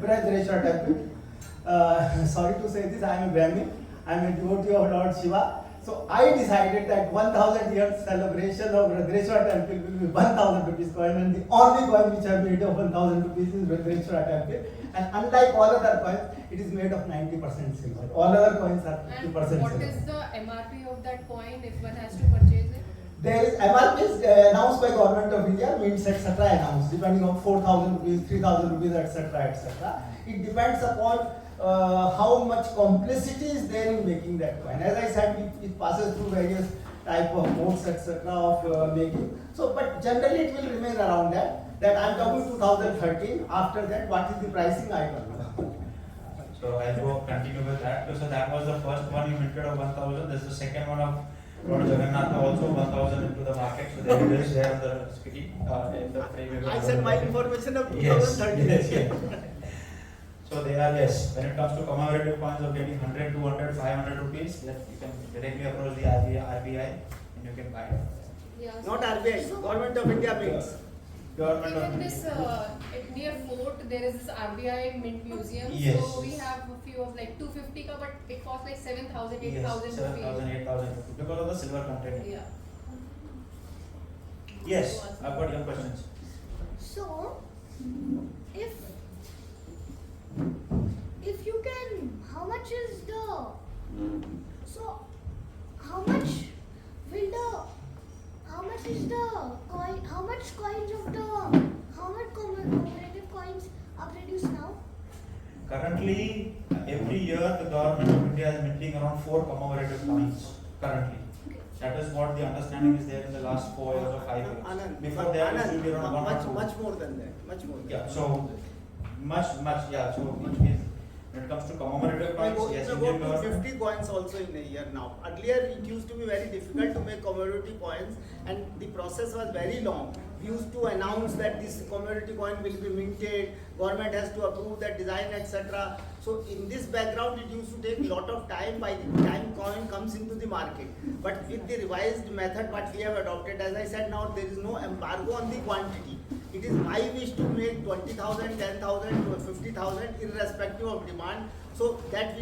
Brajreshwar temple. Sorry to say this, I am a Brahmin. I am a devotee of Lord Shiva. So I decided that 1,000 years celebration of Brajreshwar temple will be 1,000 rupees coin, and the only coin which I made of 1,000 rupees is Brajreshwar temple. And unlike all other coins, it is made of 90% silver. All other coins are 50% And silver. what is the MRP of that coin if one has to purchase it? There is MRP is announced by Government of India, means etc. announced, depending on 4,000 rupees, 3,000 rupees, etc. etc. It depends upon how much complexity is there in making that coin. As I said, it passes through various type of modes, etc. of making. So, but generally it will remain around that. That I am talking 2013. After that, what is the pricing? I don't know. So I'll go continue with that. So that was the first one you minted of 1,000. This is the second one of Lord Jagannath, also 1,000 into the market. So there it is there on the screen in the frame. I said my information of Yes, 2013. yes. So they are, yes, when it comes to commemorative coins of getting 100, 200, 500 rupees, that you can directly approach the RBI and you can buy it. Yeah. Not RBI, Government of India means. Government of Even India. this near fort there is this RBI Mint Museum. Yes. So we have a few of like 250 ka, but it costs like 7,000, Yes, 8,000 7,000, rupees. 8,000 because of the silver content. Yeah. Yes, I've got your questions. So, if you can, how much is the, so how much will the, how much is the coin, how much coins of the, how much commemorative coins are produced now? Currently, every year the government of India is minting around 4 commemorative coins. Currently, that is what the understanding is there in the last 4 years or 5 years. Anand, Before that, it should be around 1 or 2. much more than that. Much more. Yeah, so much, yeah. So which means when it comes to commemorative coins, yes, Indian About government. 50 coins also in a year now. Earlier it used to be very difficult to make commemorative coins, and the process was very long. We used to announce that this commemorative coin will be minted, government has to approve that design, etc. So in this background it used to take a lot of time by the time coin comes into the market. But with the revised method what we have adopted, as I said, now there is no embargo on the quantity. It is my wish to make 20,000, 10,000, 50,000 irrespective of demand, so that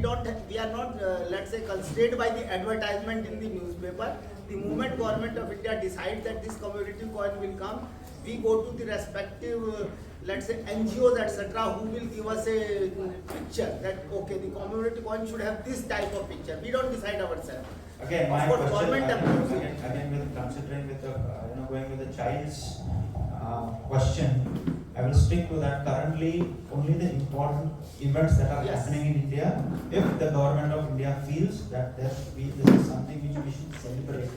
we are not let's say constrained by the advertisement in the newspaper. The moment Government of India decides that this commemorative coin will come, we go to the respective let's say NGOs, etc., who will give us a picture that okay, the commemorative coin should have this type of picture. We don't decide ourselves. Again, my Of course, question, government approves it. again with considering with the going with the child's question, I will stick to that. Currently, only the important events that are Yes. happening in India, if the government of India feels that this is something which we should celebrate,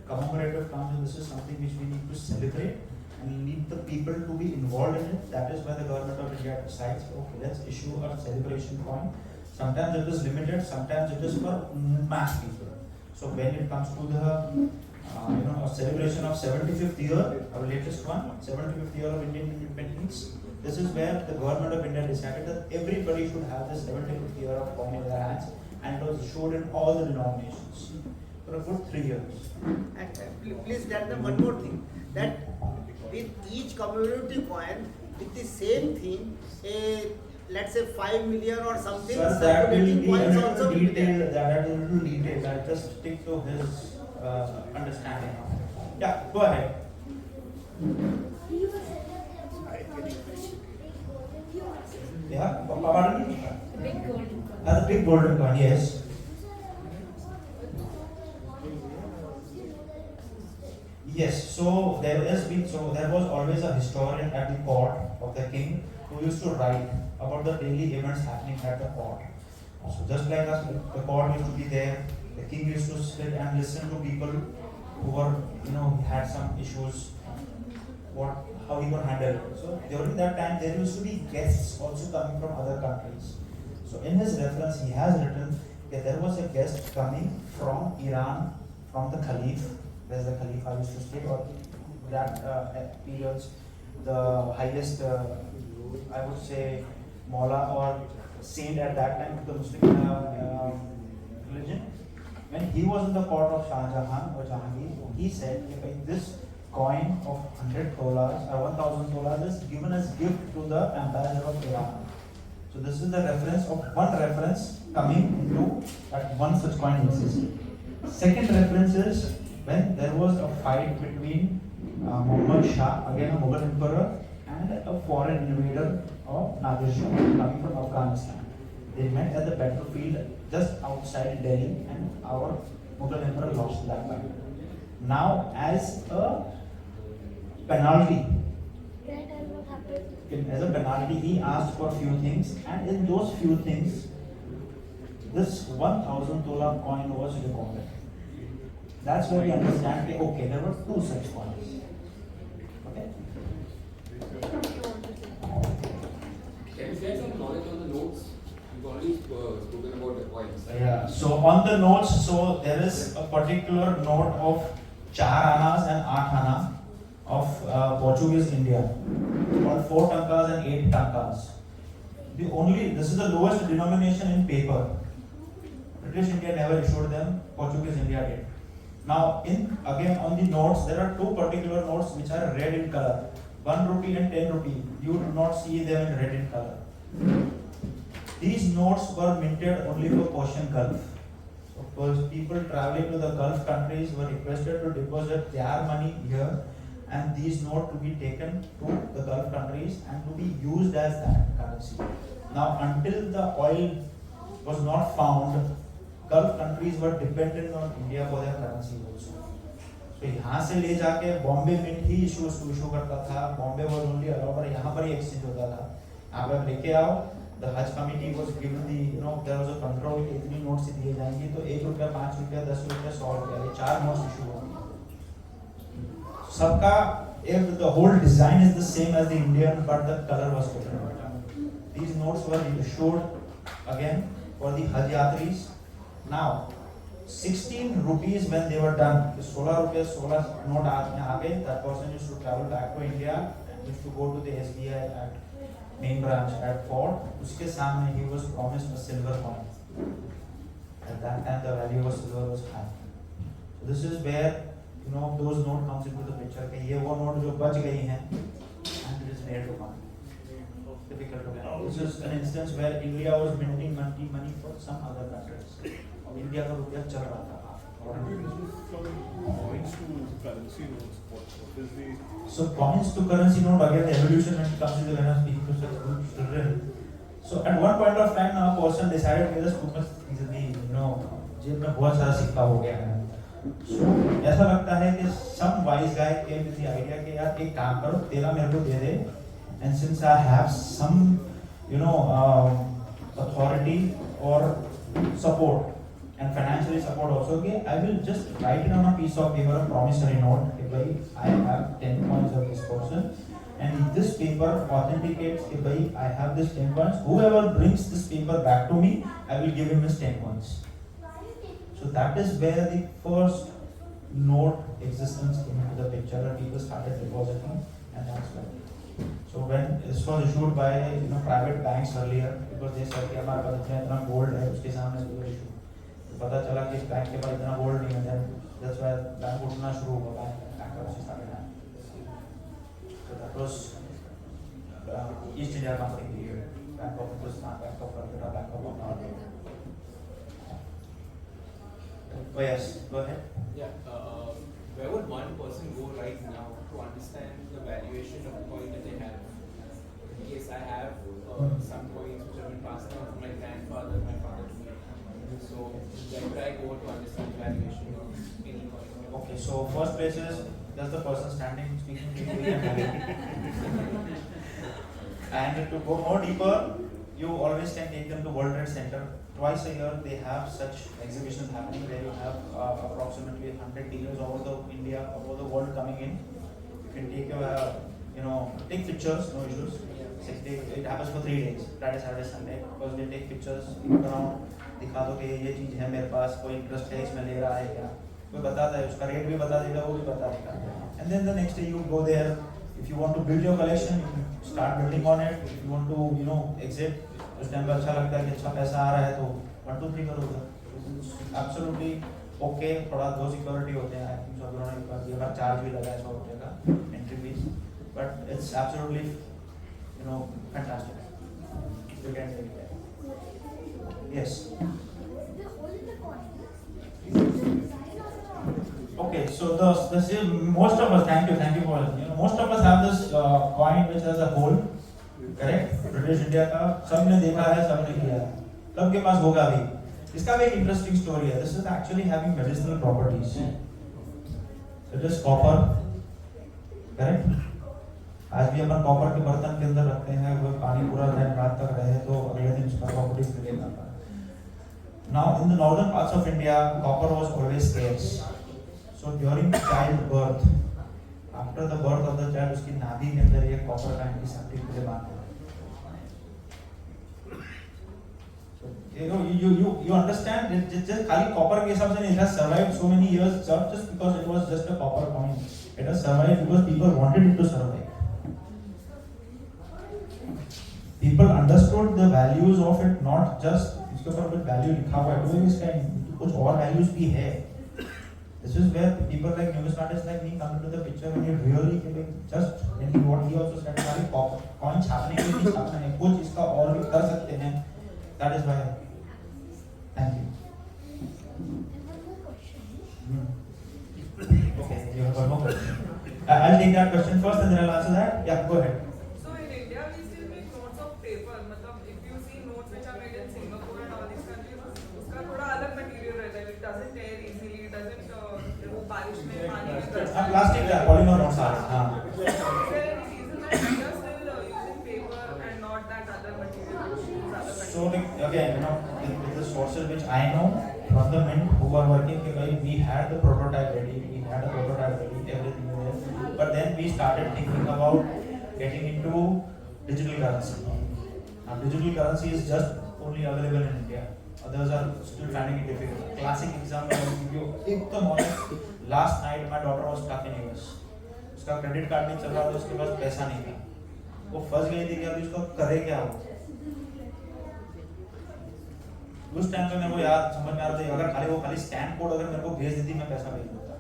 commemorative comes and this is something which we need to celebrate and need the people to be involved in it, that is why the government of India decides, okay, let's issue a celebration coin. Sometimes it is limited, sometimes it is for mass people. So when it comes to the a celebration of 75th year, our latest one, 75th year of Indian independence. This is where the government of India decided that everybody should have this 75th year of coin in their hands, and it was issued in all the denominations for a good 3 years. And please tell them one more thing, that with each commemorative coin, with the same theme, let's say 5 million or something, Sir, that will circulating be a coins little also will be there. detailed. That is a little detailed. I'll just stick to his understanding. Yeah, go ahead. Yeah, pardon me? Big golden coin. The big golden coin, yes. Yes, so there was always a historian at the court of the king who used to write about the daily events happening at the court. So just like us, the court used to be there, the king used to sit and listen to people who were, had some issues, how he could handle it. So during that time, there used to be guests also coming from other countries. So in his reference, he has written that there was a guest coming from Iran, from the Caliph, where the Khalifa used to stay, or that periods, the highest, I would say, Mawla or saint at that time of the Muslim religion. When he was in the court of Shah Jahan or Jahangir, he said, this coin of 100 dollars or 1000 dollars is given as gift to the ambassador of Iran. So this is the reference of one reference coming into that one such coin existed. Second reference is when there was a fight between Muhammad Shah, again a Mughal emperor, and a foreign invader of Nadir Shah coming from Afghanistan. They met at the battlefield just outside Delhi, and our Mughal emperor lost that battle. Now, as a penalty, Right, and what happened? as a penalty, he asked for few things, and in those few things, this 1000 dollar coin was recorded. That's where we understand that, okay, there were two such coins. Okay? Can you share some knowledge on the notes? You've already spoken about the coins. Yeah. So on the notes, so there is a particular note of 4 annas and 8 anna of Portuguese India, called 4 tankas and 8 tankas. This is the lowest denomination in paper. British India never issued them, Portuguese India did. Now, again on the notes, there are two particular notes which are red in color, 1 rupee and 10 rupee. You do not see them in red in color. These notes were minted only for Persian Gulf. So people traveling to the Gulf countries were requested to deposit their money here, and these notes to be taken to the Gulf countries and to be used as that currency. Now, until the oil was not found, Gulf countries were dependent on India for their currency also. So यहाँ से ले जाके Bombay mint ही issue करता था, Bombay was only allowed, और यहाँ पर ही exchange होता था. आप अगर लेके आओ, the Hajj committee was given there was a control कि इतनी नोट्स दिए जाएंगे, तो 1 रुपया, 5 रुपया, 10 रुपया, 100 रुपया, ये 4 नोट्स इशू होंगे. सबका, if the whole design is the same as the Indian, but the color was different. These notes were issued again for the Hajj Yatris. Now, 16 rupees when they were done, 16 rupees, 16 note आ गए, that person used to travel back to India and used to go to the SBI at main branch at Fort. उसके सामने he was promised a silver coin. At that time the value of silver was high. So this is where those note comes into the picture कि ये वो note जो बच गई हैं and it is rare to find. Difficult to find. This is an instance where India was minting money for some other countries. India का रुपया चल रहा था. Coins to currency notes, what is the... So coins to currency note, again the evolution when it comes to the when I speaking to such good children. So at one point of time a person decided to just too much easily, जेब में बहुत सारा सिक्का हो गया है. So ऐसा लगता है कि some wise guy came with the idea कि यार एक काम करो, तेरा मेरे को दे दे, and since I have some authority or support and financially support also, okay, I will just write it on a piece of paper, a promissory note, okay, I have 10 coins of this person, and this paper authenticates, okay, I have this 10 coins, whoever brings this paper back to me, I will give him his 10 coins. So that is where the first note existence came into the picture, and people started depositing, and that's why. So when this was issued by private banks earlier, because they said कि हमारे पास इतना gold है, उसके सामने से issue. पता चला कि बैंक के पास इतना गोल्ड नहीं है, that's why बैंक उठना शुरू हुआ, बैंक उसी started happening. So that was East India Company period, Bank of Hindustan, Bank of Calcutta, Bank of Bombay. Oh yes, go ahead. Yeah, where would one person go right now to understand the valuation of the coin that they have? In case I have some coins which have been passed down from my grandfather, my father to me. So where would I go to understand the valuation of any coin? Okay, so first place is, does the person standing speaking to you and having. And to go more deeper, you always can take them to World Trade Center. Twice a year they have such exhibitions happening where you have approximately 100 dealers over the India, over the world coming in. You can take your, take pictures, no issues. It happens for 3 days, Friday, Saturday, Sunday, because they take pictures, look around, दिखा दो कि ये चीज़ है मेरे पास, कोई interest है इसमें ले रहा है क्या. कोई बताता है, उसका रेट भी बता देगा, वो भी बता देगा. And then the next day you go there. If you want to build your collection, you can start building on it. If you want to, exit, उस टाइम पे अच्छा लगता है कि अच्छा पैसा आ रहा है तो 1 2 3 करोगे. Absolutely okay. थोड़ा 2 सिक्योरिटी होते हैं. I think सब लोगों ने ये बार चार्ज भी लगा है 100 रुपये का entry fees. But it's absolutely, fantastic. You can take it. Yes. The hole in the coin. Is it the design or the? Okay, so most of us, thank you for most of us have this coin which has a hole, correct? British India का सबने देखा है, सबने किया है. सबके पास होगा भी. इसका भी एक interesting story है. This is actually having medicinal properties. It is copper, correct? आज भी अपन कॉपर के बर्तन के अंदर रखते हैं, वो पानी पूरा रात तक रहे तो अगले दिन उसका प्रॉपर्टीज मिलेगा. Now in the northern parts of India, copper was always scarce. So during childbirth, after the birth of the child, उसकी नाभि के अंदर ये कॉपर का एंटीसेप्टिक के बांधते हैं. You understand? It's just खाली कॉपर के हिसाब से नहीं, it has survived so many years just because it was just a copper coin. It has survived because people wanted it to survive. People understood the values of it, not just इसके ऊपर कुछ value लिखा हुआ है, इसका कुछ और values भी है. This is where people like numismatics like me come into the picture when you really just when what he also said, खाली coin छापने के लिए छापना है, कुछ इसका और भी कर सकते हैं. That is why. Thank you. One more question. Okay, you have one more question. I'll take that question first and then I'll answer that. Yeah, go ahead. So in India, we still make notes of paper. मतलब if you see notes which are made in Singapore and all these countries, उसका थोड़ा अलग material रहता है. It doesn't tear easily. It doesn't वो बारिश में पानी में करता है. Plastic का polymer notes are. हाँ. Is there any reason that we are still using paper and not that other material which is other countries? So again, with the sources which I know from the mint who were working, we had the prototype ready, everything was there. But then we started thinking about getting into digital currency. Now digital currency is just only available in India. Others are still finding it difficult. Classic example I will give you. एकदम honest. Last night my daughter was stuck in US. उसका credit card नहीं चल रहा था, उसके पास पैसा नहीं था. वो फंस गई थी कि अभी उसको करे क्या हो. उस टाइम पे मेरे को याद समझ में आ रहा था, अगर वो खाली स्कैन कोड अगर मेरे को भेज देती, मैं पैसा भेज देता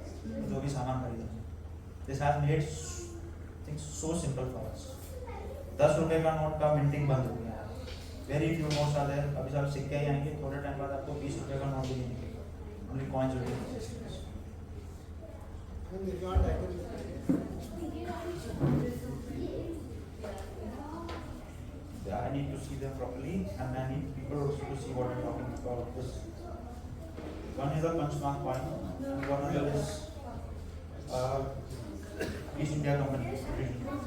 जो भी सामान खरीदा. This has made things so simple for us. 10 रुपए का नोट का मिंटिंग बंद हो गया. Very few notes are there. अभी सब सिक्के ही आएंगे, थोड़े टाइम बाद आपको 20 रुपए का नोट भी नहीं दिखेगा. Only coins will be existing. I need to see them properly, and I need people also to see what I'm talking about. This one is a punchmark coin, and one other is East India Company,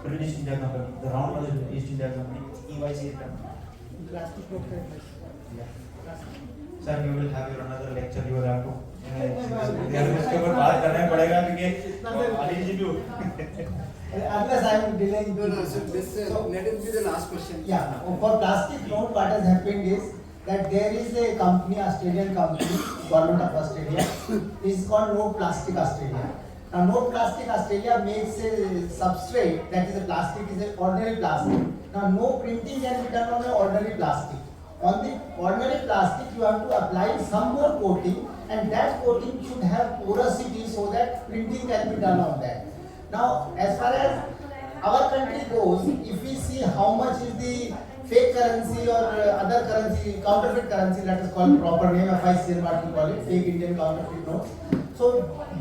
British India Company. The round one is East India Company. It's EYC company. Yeah. Sir, you will have your another lecture. You will have to. इसके ऊपर बात करना पड़ेगा क्योंकि अली जी भी. Unless I am delaying. No. So let it be the last question. Yeah. For plastic note, what has happened is that there is a company, Australian company, government of Australia. It's called Note Plastic Australia. Now, Note Plastic Australia makes a substrate that is a plastic, is an ordinary plastic. Now, no printing can be done on an ordinary plastic. On the ordinary plastic, you have to apply some more coating, and that coating should have porosity so that printing can be done on that. Now, as far as our country goes, if we see how much is the fake currency or other currency, counterfeit currency, that is called proper name, FICN what we call it, fake Indian counterfeit notes. So,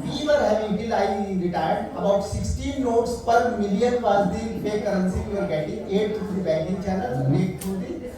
we were having, till I retired, about 16 notes per million was the fake currency we were getting, 8 through the banking channels, 8 through the,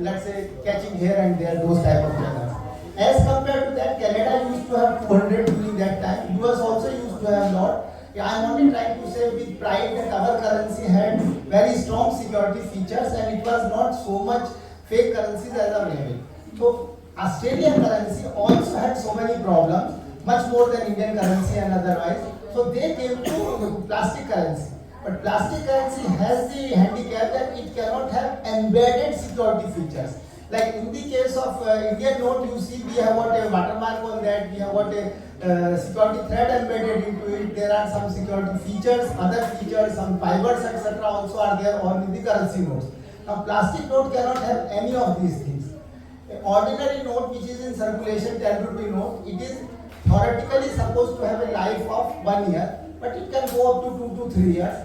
let's say, catching here and there, those type of channels. As compared to that, Canada used to have 200 during that time, US also used to have a lot. I am only trying to say with pride that our currency had very strong security features and it was not so much fake currencies as available. So Australian currency also had so many problems, much more than Indian currency and otherwise. So they came to plastic currency. But plastic currency has the handicap that it cannot have embedded security features. Like in the case of Indian note, you see we have got a watermark on that, we have got a security thread embedded into it. There are some security features, other features, some fibers, etc. also are there on the currency notes. Now, plastic note cannot have any of these things. An ordinary note which is in circulation, 10 rupee note, it is theoretically supposed to have a life of 1 year, but it can go up to 2 to 3 years.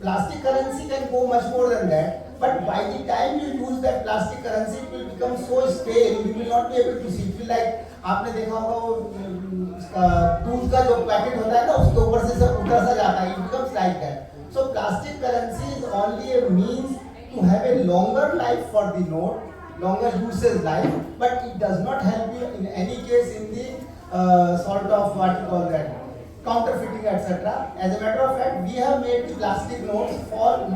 Plastic currency can go much more than that, but by the time you use that plastic currency, it will become so stale, you will not be able to see. It will like, आपने देखा होगा वो दूध का जो packet होता है ना, उसके ऊपर से सब उतर सा जाता है, it becomes like that. So plastic currency is only a means to have a longer life for the note, longer usage life, but it does not help you in any case in the sort of what you call that, counterfeiting, etc. As a matter of fact, we have made the plastic notes for,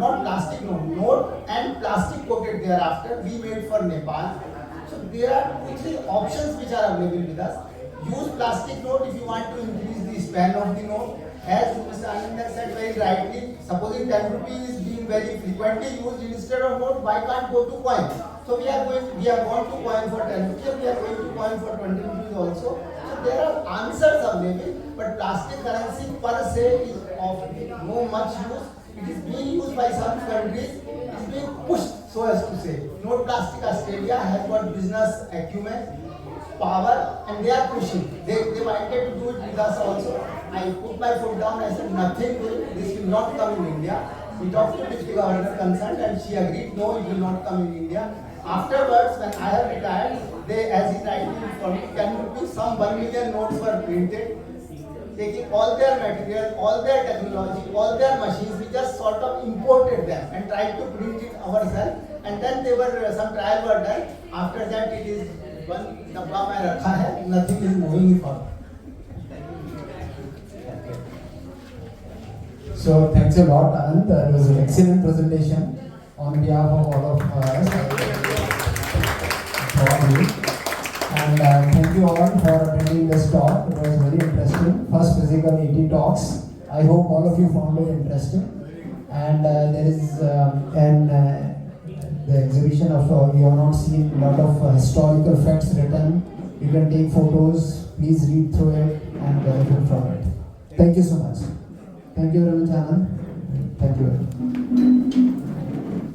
not plastic note and plastic coated thereafter, we made for Nepal. So there are 3 options which are available with us. Use plastic note if you want to increase the span of the note. As Mr. Anand said very rightly, supposing 10 rupees is being very frequently used instead of note, why can't go to coin? So we are gone to coin for 10 rupees, we are going to coin for 20 rupees also. So there are answers available, but plastic currency per se is of no much use. It is being used by some countries, it is being pushed, so as to say. Note Plastic Australia has got business acumen, power, and they are pushing. They wanted to do it with us also. I put my foot down, I said this will not come in India. We talked to the governor concerned and she agreed, no, it will not come in India. Afterwards, when I have retired, they, as he rightly informed me, 10 rupees, some 1 million notes were printed, taking all their material, all their technology, all their machines, we just sort of imported them and tried to print it ourselves. And then they were, some trial were done. After that, it is one dabba mein rakha hai, nothing is moving forward. So thanks a lot, Anand. It was an excellent presentation on behalf of all of us. And thank you all for attending this talk. It was very interesting. First physical 80 talks. I hope all of you found it interesting. And there is the exhibition of you have not seen a lot of historical facts written. You can take photos. Please read through it and benefit from it. Thank you so much. Thank you very much, Anand. Thank you very much.